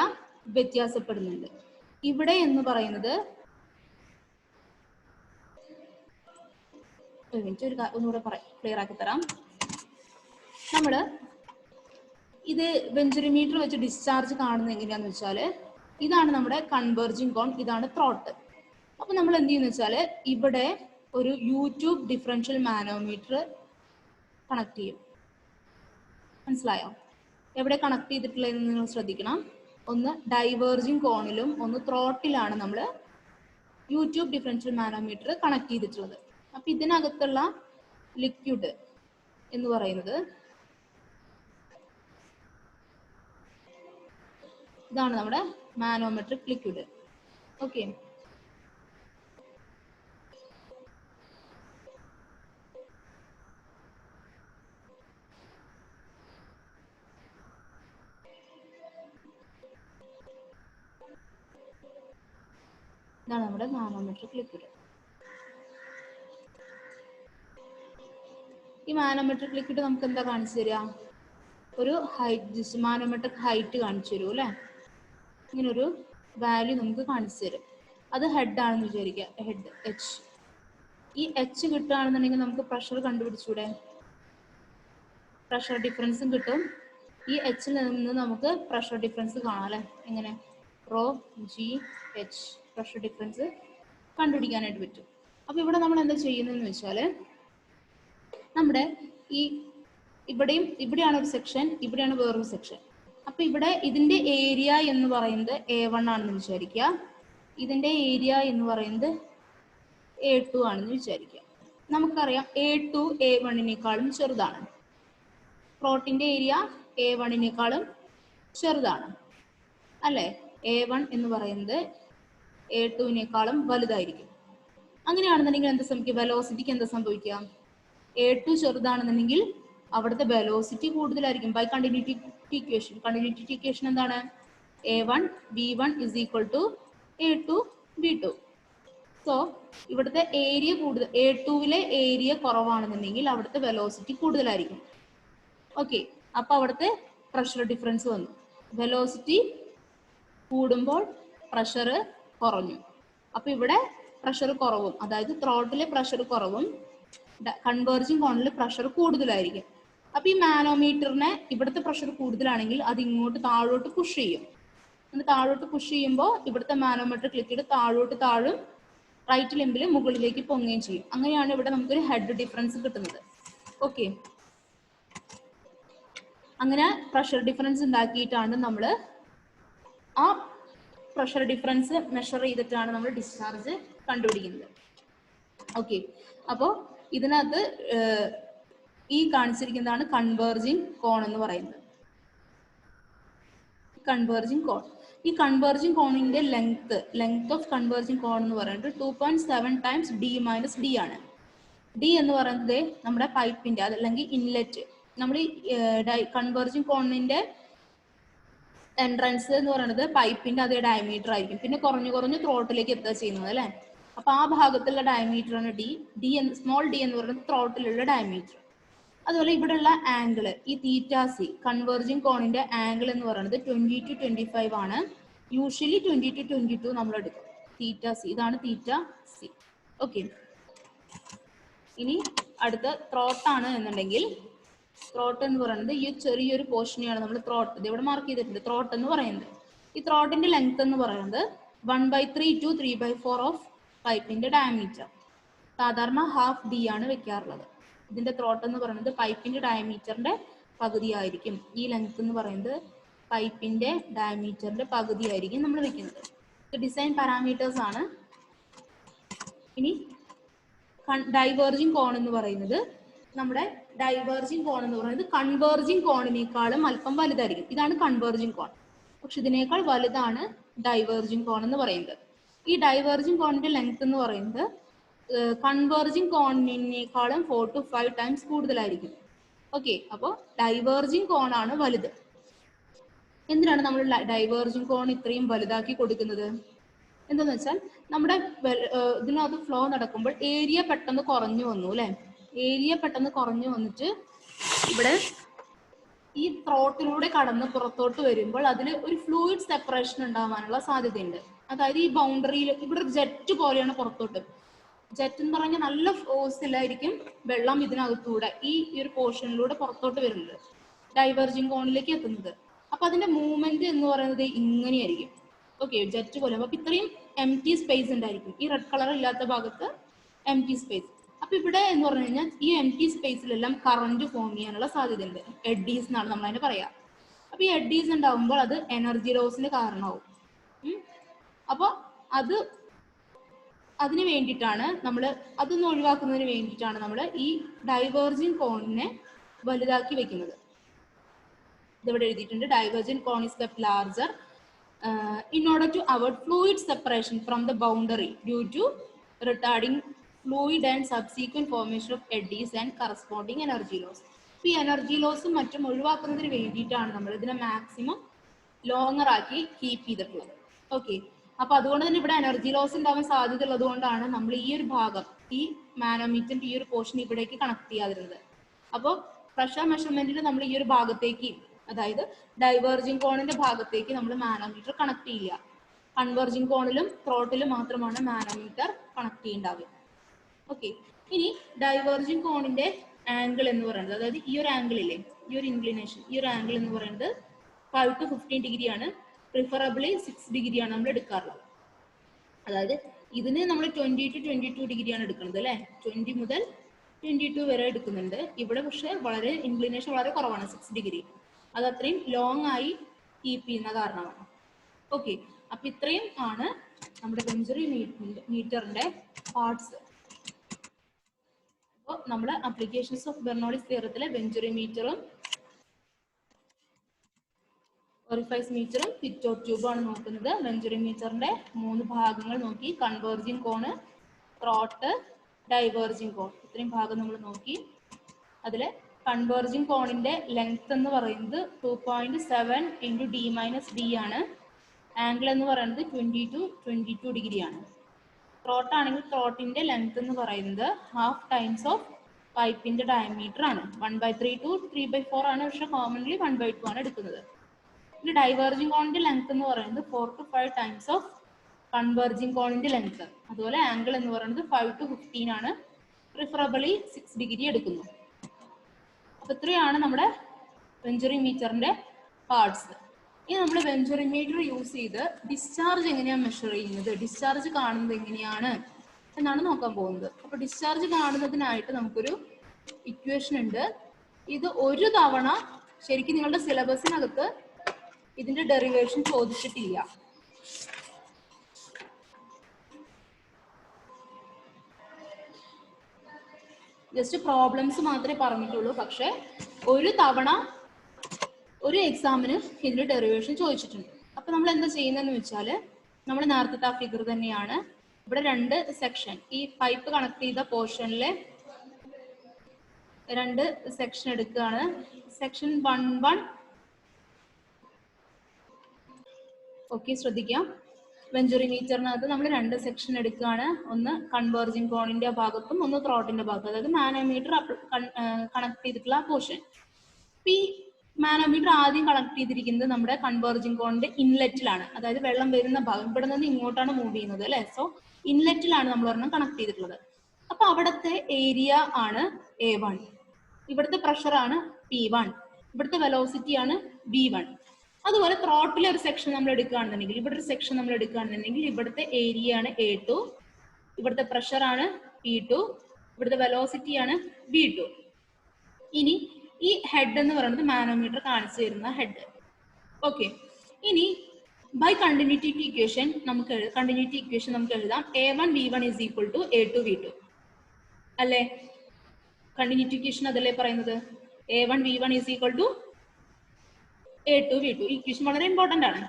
വ്യത്യാസപ്പെടുന്നുണ്ട്. ഇവിടെ എന്ന് പറയുന്നത് ഒന്നുകൂടെ ക്ലിയർ ആക്കി തരാം. നമ്മള് ഇത് ബെഞ്ചറിമീറ്റർ വെച്ച് ഡിസ്ചാർജ് കാണുന്നത് എങ്ങനെയാന്ന് വെച്ചാൽ, ഇതാണ് നമ്മുടെ കൺവേർജിങ് കോൺ, ഇതാണ് ത്രോട്ട്. അപ്പൊ നമ്മൾ എന്ത് ചെയ്യുന്ന വെച്ചാൽ, ഇവിടെ ഒരു യൂട്യൂബ് ഡിഫറൻഷ്യൽ മാനോമീറ്റർ കണക്ട് ചെയ്യും. മനസ്സിലായോ? എവിടെ കണക്ട് ചെയ്തിട്ടുള്ളതെന്ന് നിങ്ങൾ ശ്രദ്ധിക്കണം. ഒന്ന് ഡൈവേർജിങ് കോണിലും ഒന്ന് ത്രോട്ടിലാണ് നമ്മൾ യൂട്യൂബ് ഡിഫറൻഷ്യൽ മാനോമീറ്റർ കണക്ട് ചെയ്തിട്ടുള്ളത്. അപ്പൊ ഇതിനകത്തുള്ള ലിക്വിഡ് എന്ന് പറയുന്നത് ഇതാണ് നമ്മുടെ മാനോമെട്രിക് ലിക്വിഡ്. ഓക്കെ, ഇതാണ് നമ്മുടെ മാനോമെട്രിക് ലിക്വിഡ്. ഈ മാനോമെട്രിക് ലിക്വിഡ് നമുക്ക് എന്താ കാണിച്ചു തരിക? ഒരു ഹൈറ്റ്, മാനോമെട്രിക് ഹൈറ്റ് കാണിച്ചു തരും അല്ലേ? ഇങ്ങനൊരു വാല്യൂ നമുക്ക് കാണിച്ചു തരും. അത് ഹെഡ് ആണെന്ന് വിചാരിക്കുക, ഹെഡ് എച്ച്. ഈ എച്ച് കിട്ടുകയാണെന്നുണ്ടെങ്കിൽ നമുക്ക് പ്രഷർ കണ്ടുപിടിച്ചൂടെ? പ്രഷർ ഡിഫറൻസും കിട്ടും. ഈ എച്ചിൽ നിന്ന് നമുക്ക് പ്രഷർ ഡിഫറൻസ് കാണാം അല്ലേ? എങ്ങനെ? Rho G H pressure difference കണ്ടുപിടിക്കാനായിട്ട് പറ്റും. അപ്പൊ ഇവിടെ നമ്മൾ എന്താ ചെയ്യുന്നതെന്ന് വെച്ചാൽ, നമ്മുടെ ഈ ഇവിടെയാണ് ഒരു സെക്ഷൻ, ഇവിടെയാണ് വേറൊരു സെക്ഷൻ. അപ്പൊ ഇവിടെ ഇതിന്റെ ഏരിയ എന്ന് പറയുന്നത് A1 ആണെന്ന് വിചാരിക്കുക, ഇതിന്റെ ഏരിയ എന്ന് പറയുന്നത് A2 ആണെന്ന് വിചാരിക്കുക. നമുക്കറിയാം A2 A1-നേക്കാളും ചെറുതാണ്. ത്രോട്ടിന്റെ ഏരിയ A1-നേക്കാളും ചെറുതാണ് അല്ലേ? A1 എന്ന് പറയുന്നത് A2-നേക്കാളും വലുതായിരിക്കും. അങ്ങനെയാണെന്നുണ്ടെങ്കിൽ എന്താ സംഭവിക്കുക? വെലോസിറ്റിക്ക് എന്താ സംഭവിക്കുക? A2 ചെറുതാണെന്നുണ്ടെങ്കിൽ അവിടുത്തെ വെലോസിറ്റി കൂടുതലായിരിക്കും. By continuity equation. Continuity equation എന്താണ്? A1 V1 is equal to A2 V2. So ഇവിടുത്തെ ഏരിയ കൂടുതൽ, A2-ലെ ഏരിയ കുറവാണെന്നുണ്ടെങ്കിൽ അവിടുത്തെ വെലോസിറ്റി കൂടുതലായിരിക്കും. ഓക്കെ, അപ്പൊ അവിടുത്തെ പ്രഷർ ഡിഫറൻസ് വന്നു. വെലോസിറ്റി കൂടുമ്പോൾ പ്രഷർ കുറഞ്ഞു. അപ്പൊ ഇവിടെ പ്രഷർ കുറവും, അതായത് ത്രോട്ടിലെ പ്രഷർ കുറവും കൺവേർജിങ് കോണിൽ പ്രഷർ കൂടുതലായിരിക്കും. അപ്പൊ ഈ മാനോമീറ്ററിനെ ഇവിടുത്തെ പ്രഷർ കൂടുതലാണെങ്കിൽ അത് ഇങ്ങോട്ട് താഴോട്ട് പുഷ് ചെയ്യും. എന്നിട്ട് താഴോട്ട് പുഷ് ചെയ്യുമ്പോൾ ഇവിടുത്തെ മാനോമെട്രിക് ലിക്വിഡ് താഴോട്ട് താഴും, റൈറ്റ് ലിംബിൽ മുകളിലേക്ക് പൊങ്ങുകയും ചെയ്യും. അങ്ങനെയാണ് ഇവിടെ നമുക്കൊരു ഹെഡ് ഡിഫറൻസ് കിട്ടുന്നത്. ഓക്കെ, അങ്ങനെ പ്രഷർ ഡിഫറൻസ് ഉണ്ടാക്കിയിട്ടാണ് നമ്മൾ ആ പ്രഷർ ഡിഫറൻസ് മെഷർ ചെയ്തിട്ടാണ് നമ്മൾ ഡിസ്ചാർജ് കണ്ടുപിടിക്കുന്നത്. ഓക്കെ, അപ്പോൾ ഇതിനകത്ത് ഈ കാണിച്ചിരിക്കുന്നതാണ് കൺവേർജിങ് കോൺ എന്ന് പറയുന്നത്. കൺവേർജിങ് കോൺ, ഈ കൺവേർജിങ് കോണിന്റെ ലെങ്ത് ഓഫ് കൺവേർജിങ് കോൺ എന്ന് പറയുന്നത് 2.7 ടൈംസ് ഡി മൈനസ് ഡി ആണ്. ഡി എന്ന് പറയുന്നത് നമ്മുടെ പൈപ്പിന്റെ അതല്ലെങ്കിൽ ഇൻലെറ്റ്. നമ്മൾ ഈ കൺവേർജിങ് കോണിന്റെ എൻട്രൻസ് എന്ന് പറയുന്നത് പൈപ്പിന്റെ അതേ ഡയമീറ്റർ ആയിരിക്കും. പിന്നെ കുറഞ്ഞു ത്രോട്ടിലേക്ക് എത്തുക ചെയ്യുന്നത് അല്ലേ. അപ്പൊ ആ ഭാഗത്തുള്ള ഡയമീറ്റർ ആണ് ഡി സ്മോൾ ഡി എന്ന് പറയുന്നത് ത്രോട്ടിലുള്ള ഡയമീറ്റർ. അതുപോലെ ഇവിടെയുള്ള ആംഗിൾ ഈ തീറ്റ സി, കൺവേർജിങ് കോണിന്റെ ആംഗിൾ എന്ന് പറയുന്നത് 20 to 25 ആണ്. യൂഷ്വലി 20 to 22 നമ്മൾ എടുക്കും. തീറ്റ സി, ഇതാണ് തീറ്റ സി. ഓക്കെ, ഇനി അടുത്ത ത്രോട്ടാണ് എന്നുണ്ടെങ്കിൽ ത്രോട്ട് എന്ന് പറയുന്നത് ഈ ചെറിയൊരു പോർഷനെയാണ് നമ്മൾ ത്രോട്ട്, ഇത് ഇവിടെ മാർക്ക് ചെയ്തിട്ടുണ്ട്, ത്രോട്ട് എന്ന് പറയുന്നത്. ഈ ത്രോട്ടിന്റെ ലെങ്ത് എന്ന് പറയുന്നത് 1/3 to 3/4 ഓഫ് പൈപ്പിന്റെ ഡയമീറ്റർ. സാധാരണ ഹാഫ് ഡി ആണ് വെക്കാറുള്ളത്. ഇതിന്റെ ത്രോട്ട് എന്ന് പറയുന്നത് പൈപ്പിന്റെ ഡയമീറ്ററിന്റെ പകുതി ആയിരിക്കും. ഈ ലെങ്ത് എന്ന് പറയുന്നത് പൈപ്പിന്റെ ഡയമീറ്ററിന്റെ പകുതി ആയിരിക്കും നമ്മൾ വെക്കുന്നത്. ഡിസൈൻ പാരാമീറ്റേഴ്സ് ആണ്. ഇനി ഡൈവേർജിങ് കോൺ എന്ന് പറയുന്നത്, നമ്മുടെ ഡൈവേർജിങ് കോൺ എന്ന് പറയുന്നത് കൺവേർജിങ് കോണിനേക്കാളും അല്പം വലുതായിരിക്കും. ഇതാണ് കൺവേർജിങ് കോൺ. പക്ഷെ ഇതിനേക്കാൾ വലുതാണ് ഡൈവേർജിങ് കോൺ എന്ന് പറയുന്നത്. ഈ ഡൈവേർജിങ് കോണിന്റെ ലെങ്ത് എന്ന് പറയുന്നത് കൺവേർജിങ് കോണിനേക്കാളും 4 to 5 ടൈംസ് കൂടുതലായിരിക്കും. ഓക്കെ, അപ്പോൾ ഡൈവേർജിങ് കോൺ ആണ് വലുത്. എന്തിനാണ് നമ്മൾ ഡൈവേർജിങ് കോൺ ഇത്രയും വലുതാക്കി കൊടുക്കുന്നത്? എന്താന്ന് വെച്ചാൽ നമ്മുടെ ഇതിനകത്ത് ഫ്ലോ നടക്കുമ്പോൾ ഏരിയ പെട്ടെന്ന് കുറഞ്ഞു വന്നു അല്ലെ. ഏരിയ പെട്ടെന്ന് കുറഞ്ഞു വന്നിട്ട് ഇവിടെ ഈ ത്രോട്ടിലൂടെ കടന്ന് പുറത്തോട്ട് വരുമ്പോൾ അതിൽ ഒരു ഫ്ലൂയിഡ് സെപ്പറേഷൻ ഉണ്ടാവാനുള്ള സാധ്യതയുണ്ട്. അതായത് ഈ ബൗണ്ടറിയിൽ ഇവിടെ ജെറ്റ് പോലെയാണ് പുറത്തോട്ട്. ജെറ്റ് എന്ന് പറഞ്ഞാൽ നല്ല ഫോഴ്സിലായിരിക്കും വെള്ളം ഇതിനകത്തൂടെ ഈ ഒരു പോർഷനിലൂടെ പുറത്തോട്ട് വരുന്നത്, ഡൈവേർജിങ് കോണിലേക്ക് എത്തുന്നത്. അപ്പൊ അതിന്റെ മൂവ്മെന്റ് എന്ന് പറയുന്നത് ഇങ്ങനെയായിരിക്കും. ഓക്കെ, ജെറ്റ് പോലെ. അപ്പൊ ഇത്രയും എംപ്റ്റി സ്പേസ് ഉണ്ടായിരിക്കും. ഈ റെഡ് കളർ ഇല്ലാത്ത ഭാഗത്ത് എംപ്റ്റി സ്പേസ്. അപ്പൊ ഇവിടെ എന്ന് പറഞ്ഞു കഴിഞ്ഞാൽ ഈ എംപ്റ്റി സ്പേസിലെല്ലാം കറന്റ് ഫോം ചെയ്യാനുള്ള സാധ്യതയുണ്ട്. എഡീസ് എന്നാണ് നമ്മൾ അതിനെ പറയാ. അപ്പൊ ഈ എഡീസ് ഉണ്ടാവുമ്പോൾ അത് എനർജി ലോസിന് കാരണമാവും. അപ്പൊ അതിന് വേണ്ടിയിട്ടാണ് അതൊന്ന് ഒഴിവാക്കുന്നതിന് വേണ്ടിയിട്ടാണ് നമ്മൾ ഈ ഡൈവേർജിങ് കോണിനെ വലുതാക്കി വെക്കുന്നത്. ഇതിവിടെ എഴുതിയിട്ടുണ്ട്, diverging cone is kept larger in order to avoid fluid separation from the boundary due to retarding fluid and subsequent formation of eddies and corresponding energy loss. ഈ എനർജി ലോസും മറ്റും ഒഴിവാക്കുന്നതിന് വേണ്ടിയിട്ടാണ് നമ്മൾ ഇതിനെ മാക്സിമം ലോങ്ങർ ആക്കി കീപ്പ് ചെയ്തിട്ടുള്ളത്. Okay, അപ്പൊ അതുകൊണ്ട് തന്നെ ഇവിടെ എനർജി ലോസ് ഉണ്ടാവാൻ സാധ്യത ഉള്ളത് കൊണ്ടാണ് നമ്മൾ ഈ ഒരു ഭാഗം, ഈ മാനോമീറ്ററിന്റെ ഈ ഒരു പോർഷൻ ഇവിടേക്ക് കണക്ട് ചെയ്യാതിരുന്നത്. അപ്പോൾ പ്രഷർ മെഷർമെന്റിൽ നമ്മൾ ഈ ഒരു ഭാഗത്തേക്ക്, അതായത് ഡൈവേർജിങ് കോണിന്റെ ഭാഗത്തേക്ക് നമ്മൾ മാനോമീറ്റർ കണക്ട് ചെയ്യില്ല. കൺവേർജിങ് കോണിലും ത്രോട്ടിലും മാത്രമാണ് മാനോമീറ്റർ കണക്ട് ചെയ്യേണ്ടാവുക. ഓക്കെ, ഇനി ഡൈവേർജിങ് കോണിന്റെ ആംഗിൾ എന്ന് പറയുന്നത്, അതായത് ഈ ഒരു ആംഗിൾ ഇല്ലേ, ഈ ഒരു ഇൻക്ലിനേഷൻ, ഈ ഒരു ആംഗിൾ എന്ന് പറയുന്നത് 5 to 15 ഡിഗ്രി ആണ്. പ്രിഫറബിളി 6 ഡിഗ്രി ആണ് നമ്മൾ എടുക്കാറുള്ളത്. അതായത് ഇതിന് നമ്മൾ 20 to 22 ഡിഗ്രി ആണ് എടുക്കുന്നത് അല്ലെ. 20 മുതൽ 22 വരെ എടുക്കുന്നുണ്ട്. ഇവിടെ പക്ഷെ വളരെ ഇൻക്ലിനേഷൻ വളരെ കുറവാണ്, 6 ഡിഗ്രി. അത് അത്രയും ലോങ് ആയി കീപ്പ് ചെയ്യുന്ന കാരണമാണ്. ഓക്കെ, അപ്പൊ ഇത്രയും ആണ് നമ്മുടെ വെഞ്ചുറി മീറ്ററിന്റെ പാർട്സ്. അപ്പോൾ നമ്മൾ അപ്ലിക്കേഷൻസ് ഓഫ് ബെർണോളിസ് തിയറത്തിലെ വെഞ്ചുറി മീറ്ററും ഒറിഫൈസ് മീറ്ററും പിറ്റോട്ട് ട്യൂബും ആണ് നോക്കുന്നത്. വെഞ്ചുറി മീറ്ററിന്റെ 3 ഭാഗങ്ങൾ നോക്കി, കൺവേർജിങ് കോണ്, ത്രോട്ട്, ഡൈവേർജിങ് കോൺ, ഇത്രയും ഭാഗം നമ്മൾ നോക്കി. അതില് കൺവേർജിങ് കോണിന്റെ ലെങ്ത് എന്ന് പറയുന്നത് 2.7 × d - d ആണ്. ആംഗിൾ എന്ന് പറയുന്നത് 20 to 22 ഡിഗ്രി ആണ്. ത്രോട്ട് ആണെങ്കിൽ ത്രോട്ടിന്റെ ലെങ്ത് എന്ന് പറയുന്നത് ഹാഫ് ടൈംസ് ഓഫ് പൈപ്പിന്റെ ഡയമീറ്റർ ആണ്. 1/3 to 3/4 ആണ്, പക്ഷെ കോമൺലി 1/2 ആണ് എടുക്കുന്നത്. പിന്നെ ഡൈവേർജിങ് കോണിന്റെ ലെങ്ത് എന്ന് പറയുന്നത് 4 to 5 ടൈംസ് ഓഫ് കൺവേർജിങ് കോണിന്റെ ലെങ്ത്. അതുപോലെ ആംഗിൾ എന്ന് പറയുന്നത് 5 to 15 ആണ്. പ്രിഫറബിളി 6 ഡിഗ്രി എടുക്കുന്നു. അപ്പൊ ഇത്രയാണ് നമ്മുടെ വെഞ്ചുറി മീറ്ററിന്റെ പാർട്സ്. ഇനി നമ്മൾ വെഞ്ചുറി മീറ്റർ യൂസ് ചെയ്ത് ഡിസ്ചാർജ് എങ്ങനെയാണ് മെഷർ ചെയ്യുന്നത്, ഡിസ്ചാർജ് കാണുന്നത് എങ്ങനെയാണ് എന്നാണ് നോക്കാൻ പോകുന്നത്. അപ്പൊ ഡിസ്ചാർജ് കാണുന്നതിനായിട്ട് നമുക്കൊരു ഇക്വേഷൻ ഉണ്ട്. ഇത് ഒരു തവണ ശരിക്കും നിങ്ങളുടെ സിലബസിനകത്ത് ഇതിന്റെ ഡെറിവേഷൻ ചോദിച്ചിട്ടില്ല. ജസ്റ്റ് പ്രോബ്ലംസ് മാത്രമേ പറഞ്ഞിട്ടുള്ളൂ. പക്ഷെ ഒരു തവണ ഒരു എക്സാമിന് ഇതിന്റെ ഡെറിവേഷൻ ചോദിച്ചിട്ടുണ്ട്. അപ്പൊ നമ്മൾ എന്താ ചെയ്യുന്നതെന്ന് വെച്ചാൽ നമ്മൾ നേരത്തെ ആ ഫിഗർ തന്നെയാണ്. ഇവിടെ രണ്ട് സെക്ഷൻ, ഈ പൈപ്പ് കണക്ട് ചെയ്ത പോർഷനിലെ രണ്ട് സെക്ഷൻ എടുക്കുകയാണ്. സെക്ഷൻ 1 ഓക്കെ, ശ്രദ്ധിക്കാം. വെഞ്ചുറിമീറ്ററിനകത്ത് നമ്മൾ രണ്ട് സെക്ഷൻ എടുക്കുകയാണ്. ഒന്ന് കൺവേർജിങ് കോണിന്റെ ഭാഗത്തും ഒന്ന് ത്രോട്ടിന്റെ ഭാഗത്തും, അതായത് മാനോമീറ്റർ കണക്ട് ചെയ്തിട്ടുള്ള പോർഷൻ. ഈ മാനോമീറ്റർ ആദ്യം കണക്ട് ചെയ്തിരിക്കുന്നത് നമ്മുടെ കൺവേർജിങ് കോണിന്റെ ഇൻലെറ്റിലാണ്, അതായത് വെള്ളം വരുന്ന ഭാഗം ഇവിടെ നിന്ന് ഇങ്ങോട്ടാണ് മൂവ് ചെയ്യുന്നത് അല്ലെ. സോ ഇൻലെറ്റിലാണ് നമ്മൾ ഒരെണ്ണം കണക്ട് ചെയ്തിട്ടുള്ളത്. അപ്പൊ അവിടുത്തെ ഏരിയ ആണ് A1, ഇവിടുത്തെ പ്രഷർ ആണ് P1, ഇവിടുത്തെ വെലോസിറ്റി ആണ് V1. അതുപോലെ ത്രോട്ടിലെ ഒരു സെക്ഷൻ നമ്മൾ എടുക്കുകയാണെന്നുണ്ടെങ്കിൽ, ഇവിടെ ഒരു സെക്ഷൻ നമ്മൾ എടുക്കുകയാണെന്നുണ്ടെങ്കിൽ ഇവിടുത്തെ ഏരിയ ആണ് A2, ഇവിടുത്തെ പ്രഷർ ആണ് P2, ഇവിടുത്തെ വെലോസിറ്റി ആണ് V2. ഇനി ഈ ഹെഡ് എന്ന് പറയുന്നത് മാനോമീറ്റർ കാണിച്ചു തരുന്ന ഹെഡ്. ഓക്കെ, ഇനി ബൈ കണ്ടിന്യൂറ്റി ഇക്വേഷൻ നമുക്ക് എഴുതാം A1 V1 is equal to A2 V2 അല്ലേ. കണ്ടിന്യൂറ്റി ഇക്വേഷൻ അതല്ലേ പറയുന്നത്. A1 V1 is equal to A2 V2. ഈ ഇക്വേഷൻ വളരെ ഇമ്പോർട്ടന്റ് ആണ്.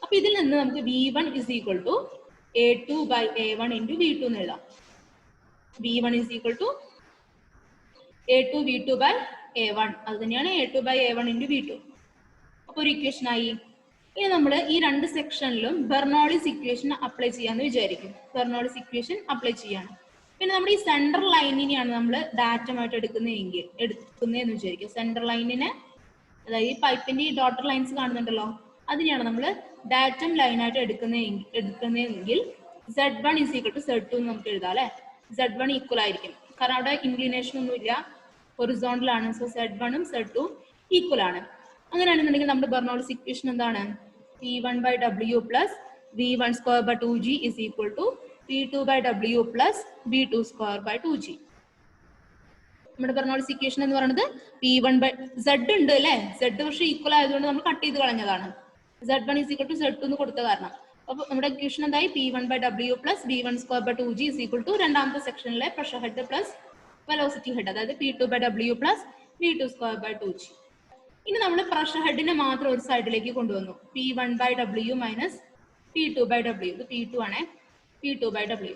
അപ്പൊ ഇതിൽ നിന്ന് നമുക്ക് V1 is equal to A2 by A1 into V2 എന്ന് എഴുതാം. V1 is equal to A2 V2 by A1, അത് തന്നെയാണ് A2 by A1 into V2. അപ്പൊ ഒരു ഇക്വേഷൻ ആയി. ഇനി നമ്മൾ ഈ രണ്ട് സെക്ഷനിലും ബെർണോളിസ് ഇക്വേഷൻ അപ്ലൈ ചെയ്യാന്ന് വിചാരിക്കും. ബെർണോളിസ് ഇക്വേഷൻ അപ്ലൈ ചെയ്യാണ്. പിന്നെ നമ്മുടെ ഈ സെൻട്രൽ ലൈനിനെയാണ് നമ്മൾ ഡാറ്റമായിട്ട് എടുക്കുന്നതെന്ന് വിചാരിക്കും. സെൻട്രൽ ലൈനിനെ, അതായത് ഈ പൈപ്പിന്റെ ഈ ഡോട്ടർ ലൈൻസ് കാണുന്നുണ്ടല്ലോ, അതിനെയാണ് നമ്മൾ ഡാറ്റം ലൈനായിട്ട് എടുക്കുന്നതെങ്കിൽ Z1 is equal to Z2 എന്ന് നമുക്ക് എഴുതാം അല്ലെ. Z1 ഈക്വൽ ആയിരിക്കും, കാരണം അവിടെ ഇൻക്ലിനേഷൻ ഒന്നും ഇല്ല, ഹൊറിസോണ്ടൽ ആണ്. സോ Z1 ഉം Z2 ഈക്വൽ ആണ്. അങ്ങനെയാണെന്നുണ്ടെങ്കിൽ നമ്മുടെ ബെർണോളിസ് ഇക്വേഷൻ എന്താണ്? P1 by W plus V1 square by 2G is equal to P2 by W plus V2 square by 2G. നമ്മുടെ ബെർണോളിസ് ഇക്വേഷൻ എന്ന് പറയുന്നത് P1 by Z ഉണ്ട് അല്ലെ. Z പക്ഷേ ഈക്വൽ ആയതുകൊണ്ട് നമ്മൾ കട്ട് ചെയ്ത് കളഞ്ഞതാണ്. Z1 is equal to Z2 എന്ന് കൊടുത്ത കാരണം. അപ്പൊ നമ്മുടെ ഇക്വേഷൻ എന്തായി? P1 by W plus V1 square by 2G is equal to രണ്ടാമത്തെ സെക്ഷനിലെ pressure head plus velocity head, അതായത് P2 by W plus V2 square by 2G. ഇനി നമ്മൾ പ്രഷർ ഹെഡിനെ മാത്രം ഒരു സൈഡിലേക്ക് കൊണ്ടുവന്നു. P1 by W minus P2 by W. ഇത് P2 ആണ്. P2 by W.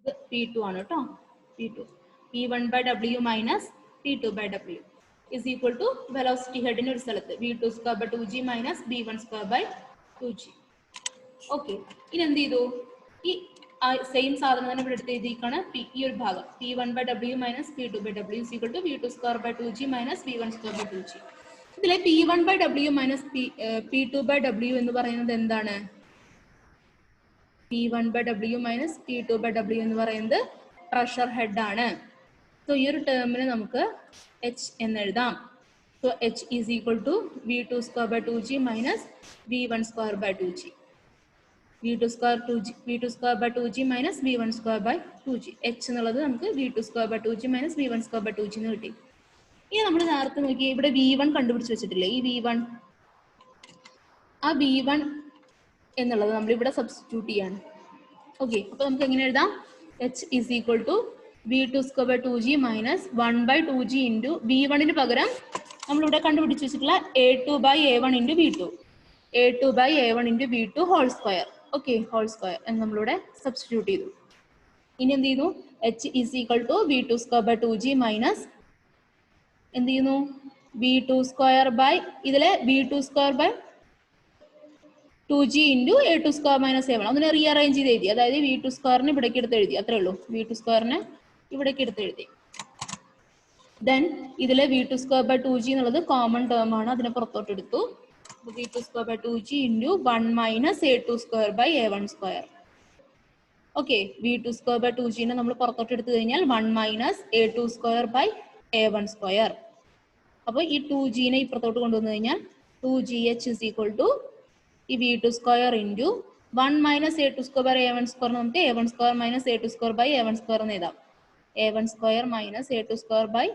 ഇത് P2 ആണ് കേട്ടോ. P2. P1 by W minus P2 by W is equal to velocity head in ഒരു സ്ഥലത്ത് V2 square by 2G minus V1 square by 2G. Okay, ഇനി എന്ത് ചെയ്തു? ഈ സെയിം സാധനം തന്നെ ഇവിടെ എടുത്ത് എഴുതിയിരിക്കുകയാണ്. ഈ ഒരു ഭാഗം P1 by W minus P2 by W is equal to V2 square by 2G minus V1 square by 2G. ഇതിലെ P1 by W minus P2 by W എന്ന് പറയുന്നത് എന്താണ്? P1 by W minus P2 by W എന്ന് പറയുന്നത് pressure head ആണ്. So ഈ ഒരു ടേമിന് നമുക്ക് H എന്ന് എഴുതാം. So H is equal to V2 square by 2G minus V1 square by 2G. V2 square by 2G minus V1 square by 2G. H എന്നുള്ളത് നമുക്ക് V2 square by 2G minus V1 square by 2G എന്ന് കിട്ടി. ഇനി നമ്മൾ നേരത്തെ നോക്കി ഇവിടെ V1 കണ്ടുപിടിച്ച് വെച്ചിട്ടില്ലേ, ഈ V1, ആ V1 എന്നുള്ളത് നമ്മൾ ഇവിടെ സബ്സ്റ്റിറ്റ്യൂട്ട് ചെയ്യാണ്. ഓക്കെ, അപ്പൊ നമുക്ക് എങ്ങനെ എഴുതാം? H is equal to V2 square by 2G minus 1 by 2G into V1 പകരം നമ്മളിവിടെ കണ്ടുപിടിച്ച് വെച്ചിട്ടുള്ള A2 by A1 into V2. A2 by A1 into V2 whole square. ഓക്കെ, ഹോൾ സ്ക്വയർ എന്ന് നമ്മളിവിടെ സബ്സ്റ്റിറ്റ്യൂട്ട് ചെയ്തു. ഇനി എന്ത് ചെയ്യുന്നു? H is equal to V2 square by 2G minus എന്ത് ചെയ്യുന്നു? V2 square by ഇതിലെ V2 square by 2G into A2 square minus A1. അതിനെ റീഅറേഞ്ച് ചെയ്ത് എഴുതി, അതായത് V2 സ്ക്വയറിന് ഇവിടേക്ക് എടുത്ത് എഴുതി, അത്രേ ഉള്ളൂ. V2 സ്ക്വയറിന് ഇവിടേക്ക് എടുത്ത് എഴുതി. ദെൻ ഇതിലെ V2 square by 2G എന്നുള്ളത് കോമൺ ടേം ആണ്, അതിനെ പുറത്തോട്ട് എടുത്തു. V2 square by 2G into 1 minus A2 square by A1 square. Okay, V2 square by 2G നെ നമ്മൾ പുറത്തോട്ട് എടുത്തു കഴിഞ്ഞാൽ 1 minus A2 square by A1 square. അപ്പോൾ ഈ 2G നെ ഇപ്പുറത്തോട്ട് കൊണ്ടുവന്നു കഴിഞ്ഞാൽ 2GH is equal to ഈ V2 square into 1 minus A2 square by A1 square നമുക്ക് A1 square minus A2 square by A1 square എന്ന് എഴുതാം. A1 square minus A2 square by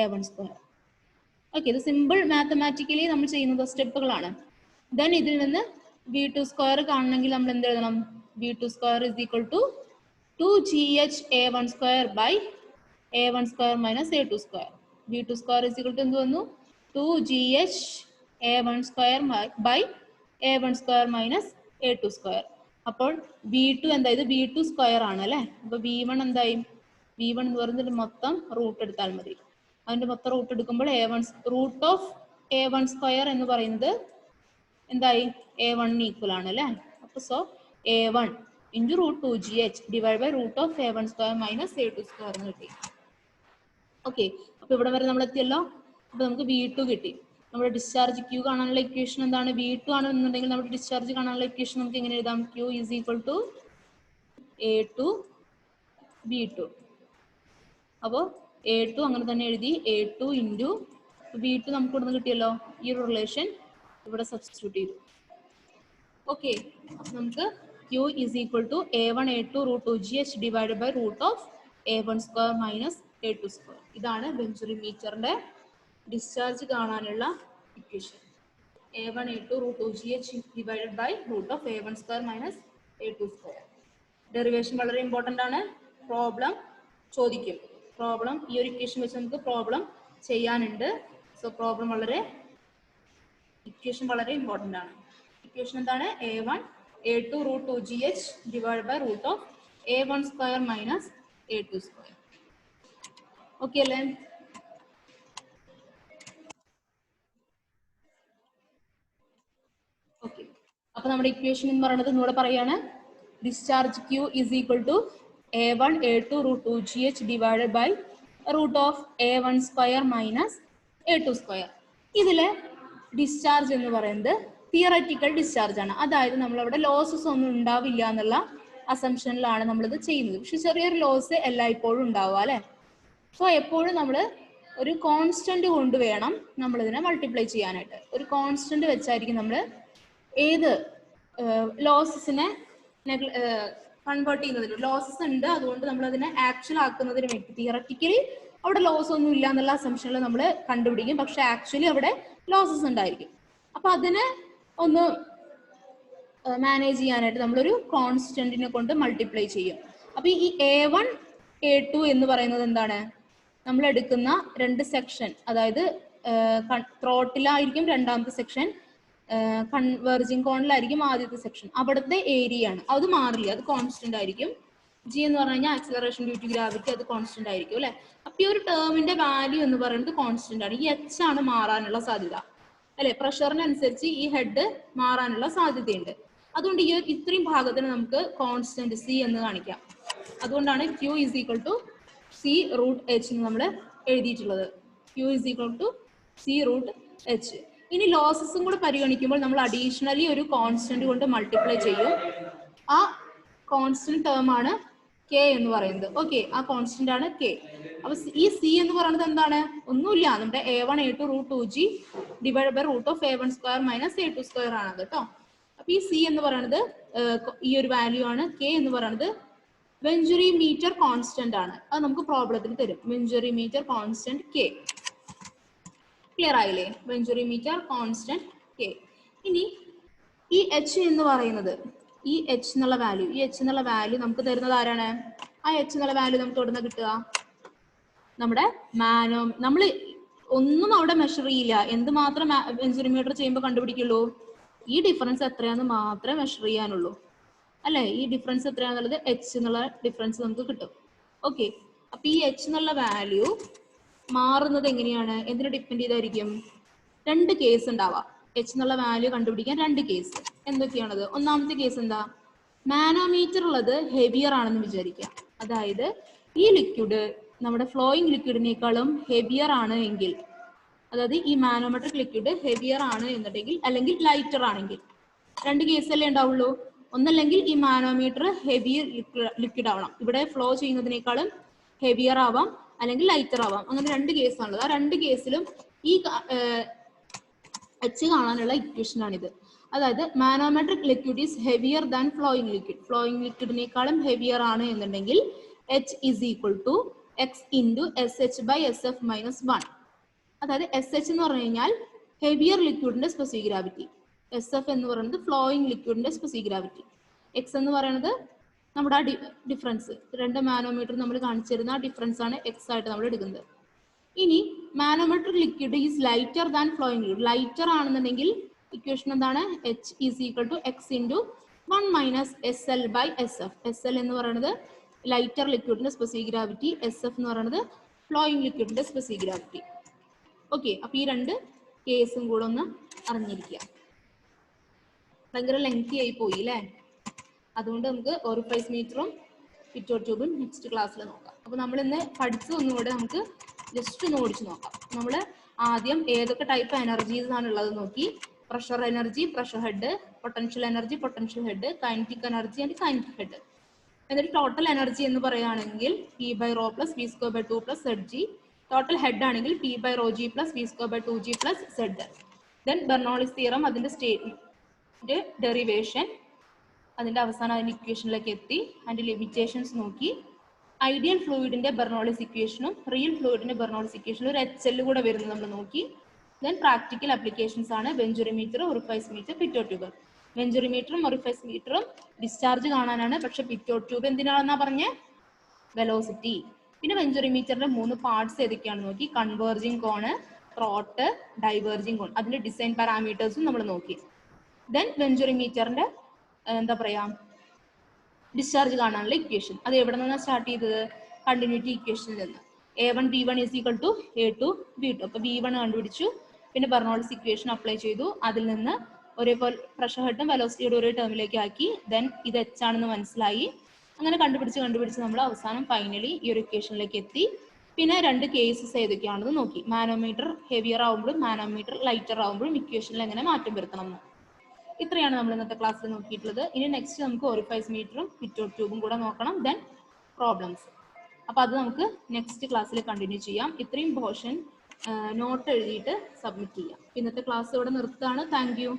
A1 square. Okay, ഇത് simple mathematically നമ്മൾ ചെയ്യുന്ന സ്റ്റെപ്പുകളാണ്. Then ഇതിൽ നിന്ന് V2 square കാണണമെങ്കിൽ നമ്മൾ എന്ത് എഴുതണം? V2 square is equal to 2GH A1 square by A1 square minus A2 square. B2 square is equal to എന്ത് വന്നു 2GH A1 square by A1 square minus A2 square. അപ്പോൾ B2 എന്തായത് B2 square ആണ് അല്ലേ. അപ്പോൾ B1 എന്തായി B1 എന്ന് പറയുന്നത് മൊത്തം റൂട്ട് എടുത്താൽ മതി. അതിന്റെ മൊത്തം റൂട്ട് എടുക്കുമ്പോൾ A1 root of A1 square എന്ന് പറയുന്നത് എന്തായി A1 ഈക്വൽ ആണ് അല്ലേ. അപ്പോൾ so A1 into root 2GH divided by root of A1 square minus A2 square എന്ന് കിട്ടി. ഓക്കെ, അപ്പൊ ഇവിടെ വരെ നമ്മൾ എത്തിയല്ലോ. അപ്പൊ നമുക്ക് V2 കിട്ടി. നമ്മുടെ ഡിസ്ചാർജ് Q കാണാനുള്ള ഇക്വേഷൻ എന്താണ്? V2 ആണെന്നുണ്ടെങ്കിൽ നമ്മുടെ ഡിസ്ചാർജ് കാണാനുള്ള ഇക്വേഷൻ നമുക്ക് എങ്ങനെ എഴുതാം? Q is equal to A2 B2. അപ്പോൾ A2 അങ്ങനെ തന്നെ എഴുതി. A2 into V2 നമുക്ക് ഇവിടെ നിന്ന് കിട്ടിയല്ലോ. ഈ ഒരു റിലേഷൻ ഇവിടെ സബ്സ്റ്റിറ്റ്യൂട്ട് ചെയ്തു. ഓക്കെ, അപ്പൊ നമുക്ക് Q is equal to A1 A2 root 2GH divided by root of A1 square minus A2 square. ഇതാണ് ബെഞ്ചുറി മീറ്ററിന്റെ ഡിസ്ചാർജ് കാണാനുള്ള equation. A1 A2 root 2GH divided by root of A1 square minus A2 square. Derivation വളരെ important ആണ്. Problem ചോദിക്കും. Problem ഈ ഒരു equation വെച്ച് നമുക്ക് problem ചെയ്യാനുണ്ട്. സോ പ്രോബ്ലം ഇക്വേഷൻ വളരെ ഇമ്പോർട്ടൻ്റ് ആണ്. ഇക്വേഷൻ എന്താണ്? A1 A2 root 2GH divided by root of A1 square minus A2 square. Okay അല്ലേ? ഓക്കെ, അപ്പൊ നമ്മുടെ ഇക്വേഷൻ എന്ന് പറയുന്നത് ഇവിടെ പറയാണ് discharge Q is equal to A1 A2 root 2GH divided by root of A1 square minus A2 square. ഇതിലെ discharge എന്ന് പറയുന്നത് തിയററ്റിക്കൽ ഡിസ്ചാർജ് ആണ്. അതായത് നമ്മളവിടെ ലോസസ് ഒന്നും ഉണ്ടാവില്ല എന്നുള്ള അസംഷനിലാണ് നമ്മളിത് ചെയ്യുന്നത്. പക്ഷെ ചെറിയൊരു ലോസ് എല്ലായ്പ്പോഴും ഉണ്ടാവുക അല്ലെ. സോ എപ്പോഴും നമ്മൾ ഒരു കോൺസ്റ്റന്റ് കൊണ്ട് വേണം നമ്മളിതിനെ മൾട്ടിപ്ലൈ ചെയ്യാനായിട്ട്. ഒരു കോൺസ്റ്റന്റ് വെച്ചായിരിക്കും നമ്മൾ ഏത് ലോസസിനെ കൺവേർട്ട് ചെയ്യുന്നതിന്. ലോസസ് ഉണ്ട്, അതുകൊണ്ട് നമ്മൾ അതിനെ ആക്ച്വൽ ആക്കുന്നതിന് വേണ്ടി തിയററ്റിക്കലി അവിടെ ലോസ് ഒന്നും ഇല്ല എന്നുള്ള അസംഷനിൽ നമ്മൾ കണ്ടുപിടിക്കും. പക്ഷെ ആക്ച്വലി അവിടെ ലോസസ് ഉണ്ടായിരിക്കും. അപ്പൊ അതിനെ ഒന്ന് മാനേജ് ചെയ്യാനായിട്ട് നമ്മളൊരു കോൺസ്റ്റന്റിനെ കൊണ്ട് മൾട്ടിപ്ലൈ ചെയ്യും. അപ്പൊ ഈ A1 A2 എന്ന് പറയുന്നത് എന്താണ്? നമ്മൾ എടുക്കുന്ന രണ്ട് സെക്ഷൻ, അതായത് ത്രോട്ടിലായിരിക്കും രണ്ടാമത്തെ സെക്ഷൻ, കൺവേർജിങ് കോണിലായിരിക്കും ആദ്യത്തെ സെക്ഷൻ. അവിടുത്തെ ഏരിയ ആണ്, അത് മാറില്ല, അത് കോൺസ്റ്റന്റ് ആയിരിക്കും. G എന്ന് പറഞ്ഞു കഴിഞ്ഞാൽ ആക്സിലറേഷൻ ഡ്യൂ ടു ഗ്രാവിറ്റി, അത് കോൺസ്റ്റന്റ് ആയിരിക്കും അല്ലെ. അപ്പൊ ഈ ഒരു ടേമിന്റെ വാല്യൂ എന്ന് പറയുന്നത് കോൺസ്റ്റന്റ് ആണ്. ഈ H ആണ് മാറാനുള്ള സാധ്യത അല്ലെ. പ്രഷറിനനുസരിച്ച് ഈ ഹെഡ് മാറാനുള്ള സാധ്യതയുണ്ട്. അതുകൊണ്ട് ഈ ഇത്രയും ഭാഗത്തിന് നമുക്ക് കോൺസ്റ്റന്റ് C എന്ന് കാണിക്കാം. അതുകൊണ്ടാണ് Q is equal to C root H എന്ന് നമ്മൾ എഴുതിയിട്ടുള്ളത്. Q is equal to C root H. ഇനി ലോസസും കൂടെ പരിഗണിക്കുമ്പോൾ നമ്മൾ അഡീഷണലി ഒരു കോൺസ്റ്റന്റ് കൊണ്ട് മൾട്ടിപ്ലൈ ചെയ്യും. ആ കോൺസ്റ്റന്റ് ടേം ആണ് K എന്ന് പറയുന്നത്. ഓക്കെ, ആ കോൺസ്റ്റന്റ് ആണ് K. അപ്പൊ ഈ C എന്ന് പറയുന്നത് എന്താണ്? ഒന്നുമില്ല, നമ്മുടെ A1 A2 root 2G divided by root of A1 square minus A2 square ആണ് കേട്ടോ. അപ്പൊ ഈ C എന്ന് പറയുന്നത് ഈ ഒരു വാല്യൂ ആണ്. K എന്ന് പറയുന്നത് വെഞ്ചുറി മീറ്റർ കോൺസ്റ്റന്റ് ആണ്. അത് നമുക്ക് പ്രോബ്ലത്തിൽ തരും. Venturi meter constant K. Clear ആയില്ലേ? Venturi meter constant K. ഇനി ഈ H എന്ന് പറയുന്നത്, ഈ H എന്നുള്ള വാല്യൂ നമുക്ക് തരുന്നത് ആരാണ്? ആ H എന്നുള്ള വാല്യൂ നമുക്ക് എവിടെ നിന്ന് കിട്ടുക? നമ്മുടെ നമ്മൾ ഒന്നും അവിടെ മെഷർ ചെയ്യില്ല. എന്തുമാത്രം വെഞ്ചുറി മീറ്റർ ചെയ്യുമ്പോൾ കണ്ടുപിടിക്കുള്ളൂ? ഈ ഡിഫറൻസ് എത്രയാന്ന് മാത്രമേ മെഷർ ചെയ്യാനുള്ളൂ അല്ലെ. ഈ ഡിഫറൻസ് എത്രയാന്നുള്ളത് H എന്നുള്ള ഡിഫറൻസ് നമുക്ക് കിട്ടും. ഓക്കെ, അപ്പൊ ഈ H എന്നുള്ള വാല്യൂ മാറുന്നത് എങ്ങനെയാണ്? എന്തിനെ ഡിപ്പെൻഡ് ചെയ്തായിരിക്കും? രണ്ട് കേസ് ഉണ്ടാവാം. H എന്നുള്ള വാല്യൂ കണ്ടുപിടിക്കാൻ രണ്ട് കേസ്. എന്തൊക്കെയാണത്? ഒന്നാമത്തെ കേസ് എന്താ? മാനോമീറ്റർ ഉള്ളത് ഹെവിയർ ആണെന്ന് വിചാരിക്കാം. അതായത് ഈ ലിക്വിഡ് നമ്മുടെ ഫ്ലോയിങ് ലിക്വിഡിനേക്കാളും ഹെവിയർ ആണ് എങ്കിൽ, അതായത് ഈ മാനോമെട്രിക് ലിക്വിഡ് ഹെവിയർ ആണ് എന്നുണ്ടെങ്കിൽ, അല്ലെങ്കിൽ ലൈറ്റർ ആണെങ്കിൽ, രണ്ട് കേസല്ലേ ഉണ്ടാവുള്ളൂ. ഒന്നല്ലെങ്കിൽ ഈ മാനോമീറ്റർ ഹെവിയർ ലിക്വിഡ് ആവണം, ഇവിടെ ഫ്ലോ ചെയ്യുന്നതിനേക്കാളും ഹെവിയർ ആവാം, അല്ലെങ്കിൽ ലൈറ്റർ ആവാം. അങ്ങനെ രണ്ട് കേസാണുള്ളത്. ആ രണ്ട് കേസിലും ഈ H കാണാനുള്ള ഇക്വേഷൻ ആണിത്. അതായത് manometric liquid is heavier than flowing liquid. Flowing ലിക്വിഡിനേക്കാളും ഹെവിയർ ആണ് എന്നുണ്ടെങ്കിൽ H is equal to X into SH by SF minus 1. അതായത് SH എന്ന് പറഞ്ഞു കഴിഞ്ഞാൽ ഹെവിയർ ലിക്വിഡിന്റെ സ്പെസിഫിക് ഗ്രാവിറ്റി, SF എന്ന് പറയുന്നത് ഫ്ലോയിങ് ലിക്വിഡിന്റെ സ്പെസിഫിക് ഗ്രാവിറ്റി, X എന്ന് പറയുന്നത് നമ്മുടെ ആ ഡിഫറൻസ് 2 മാനോമീറ്റർ നമ്മൾ കാണിച്ചിരുന്ന ആ ഡിഫറൻസ് ആണ് എക്സ് ആയിട്ട് നമ്മൾ എടുക്കുന്നത്. ഇനി manometer liquid is lighter than flowing liquid. Lighter ആണെന്നുണ്ടെങ്കിൽ ഇക്വേഷൻ എന്താണ്? H is equal to X into 1 minus S L by S F. S L എന്ന് പറയുന്നത് ലൈറ്റർ ലിക്വിഡിന്റെ സ്പെസിഫിക് ഗ്രാവിറ്റി, എസ് എഫ് എന്ന് പറയുന്നത് ഫ്ലോയിങ് ലിക്വിഡിന്റെ സ്പെസിഫിക് ഗ്രാവിറ്റി. ഓക്കെ, അപ്പൊ ഈ രണ്ട് കേസും കൂടെ ഒന്ന് അറിഞ്ഞിരിക്കുക. ഭയങ്കര ലെങ്തി ആയി പോയി അല്ലേ? അതുകൊണ്ട് നമുക്ക് ഓറിഫൈസ് മീറ്ററും പിറ്റോ ട്യൂബും നെക്സ്റ്റ് ക്ലാസ്സിൽ നോക്കാം. അപ്പോൾ നമ്മൾ ഇന്ന് പഠിച്ചതൊന്നുകൂടെ നമുക്ക് ജസ്റ്റ് ഒന്ന് ഓടിച്ചു നോക്കാം. നമ്മൾ ആദ്യം ഏതൊക്കെ ടൈപ്പ് എനർജീസ് ആണ് ഉള്ളത് നോക്കി. Pressure energy, pressure head, potential energy, potential head, kinetic energy and kinetic head. എന്നിട്ട് ടോട്ടൽ എനർജി എന്ന് പറയുകയാണെങ്കിൽ P by rho plus V square by 2 plus Z G. Total head ആണെങ്കിൽ P by rho G plus V square by 2 G plus Z. Then Bernoulli's theorem, അതിന്റെ statement, derivation, അതിന്റെ അവസാനം അതിന്റെ ഇക്വേഷനിലേക്ക് എത്തി. അതിന്റെ ലിമിറ്റേഷൻസ് നോക്കി. ഐഡിയൽ ഫ്ലൂയിഡിന്റെ ബെർണോളിസ് ഇക്വേഷനും റിയൽ ഫ്ലൂയിഡിന്റെ ബെർണോളിസ് ഇക്വേഷനും ഒരു എച്ച് എൽ കൂടെ വരുന്നത് നമ്മൾ നോക്കി. ദെൻ പ്രാക്ടിക്കൽ ആപ്ലിക്കേഷൻസ് ആണ് വെഞ്ചുറിമീറ്റർ, orifice meter, pitot tube. വെഞ്ചുറിമീറ്ററും orifice മീറ്ററും ഡിസ്ചാർജ് കാണാനാണ്. പക്ഷെ പിറ്റോ ട്യൂബ് എന്തിനാണെന്നാ പറഞ്ഞേ? വെലോസിറ്റി. പിന്നെ വെഞ്ചുറിമീറ്ററിന്റെ 3 പാർട്സ് ഏതൊക്കെയാണെന്ന് നോക്കി. കൺവേർജിങ് കോണ്, ത്രോട്ട്, ഡൈവേർജിങ് കോൺ. അതിന്റെ ഡിസൈൻ പാരാമീറ്റേഴ്സും നമ്മൾ നോക്കി. ദെൻ വെഞ്ചുറിമീറ്ററിന്റെ എന്താ പറയാ, ഡിസ്ചാർജ് കാണാനുള്ള ഇക്വേഷൻ അത് എവിടെ നിന്നാണ് സ്റ്റാർട്ട് ചെയ്തത്? കണ്ടിന്യൂറ്റി ഇക്വേഷനിൽ നിന്ന്. A1 B1 is equal to A2 B2. അപ്പോൾ B1 കണ്ടുപിടിച്ചു. പിന്നെ ബെർണോളിസ് ഇക്വേഷൻ അപ്ലൈ ചെയ്തു. അതിൽ നിന്ന് ഒരേപോലെ പ്രഷർ ഹെഡും വെലോസിറ്റിയുടെ ഒരേ ടേമിലേക്ക് ആക്കി. ദെൻ ഇത് എച്ച് ആണെന്ന് മനസ്സിലായി. അങ്ങനെ കണ്ടുപിടിച്ച് നമ്മൾ അവസാനം ഫൈനലി ഈ ഒരു ഇക്വേഷനിലേക്ക് എത്തി. പിന്നെ 2 കേസസ് ഏതൊക്കെയാണെന്ന് നോക്കി. മാനോമീറ്റർ ഹെവിയർ ആവുമ്പോഴും മാനോമീറ്റർ ലൈറ്റർ ആവുമ്പോഴും ഇക്വേഷനിൽ എങ്ങനെ മാറ്റം വരുത്തണം എന്ന്. ഇത്രയാണ് നമ്മൾ ഇന്നത്തെ ക്ലാസ്സിൽ നോക്കിയിട്ടുള്ളത്. ഇനി നെക്സ്റ്റ് നമുക്ക് ഓറിഫൈസ് മീറ്ററും പിറ്റോ ട്യൂബും കൂടെ നോക്കണം. Then problems. അപ്പോൾ അത് നമുക്ക് നെക്സ്റ്റ് ക്ലാസ്സിൽ കണ്ടിന്യൂ ചെയ്യാം. ഇത്രയും പോർഷൻ നോട്ട് എഴുതിയിട്ട് സബ്മിറ്റ് ചെയ്യാം. ഇന്നത്തെ ക്ലാസ് ഇവിടെ നിർത്തുകയാണ്. Thank you.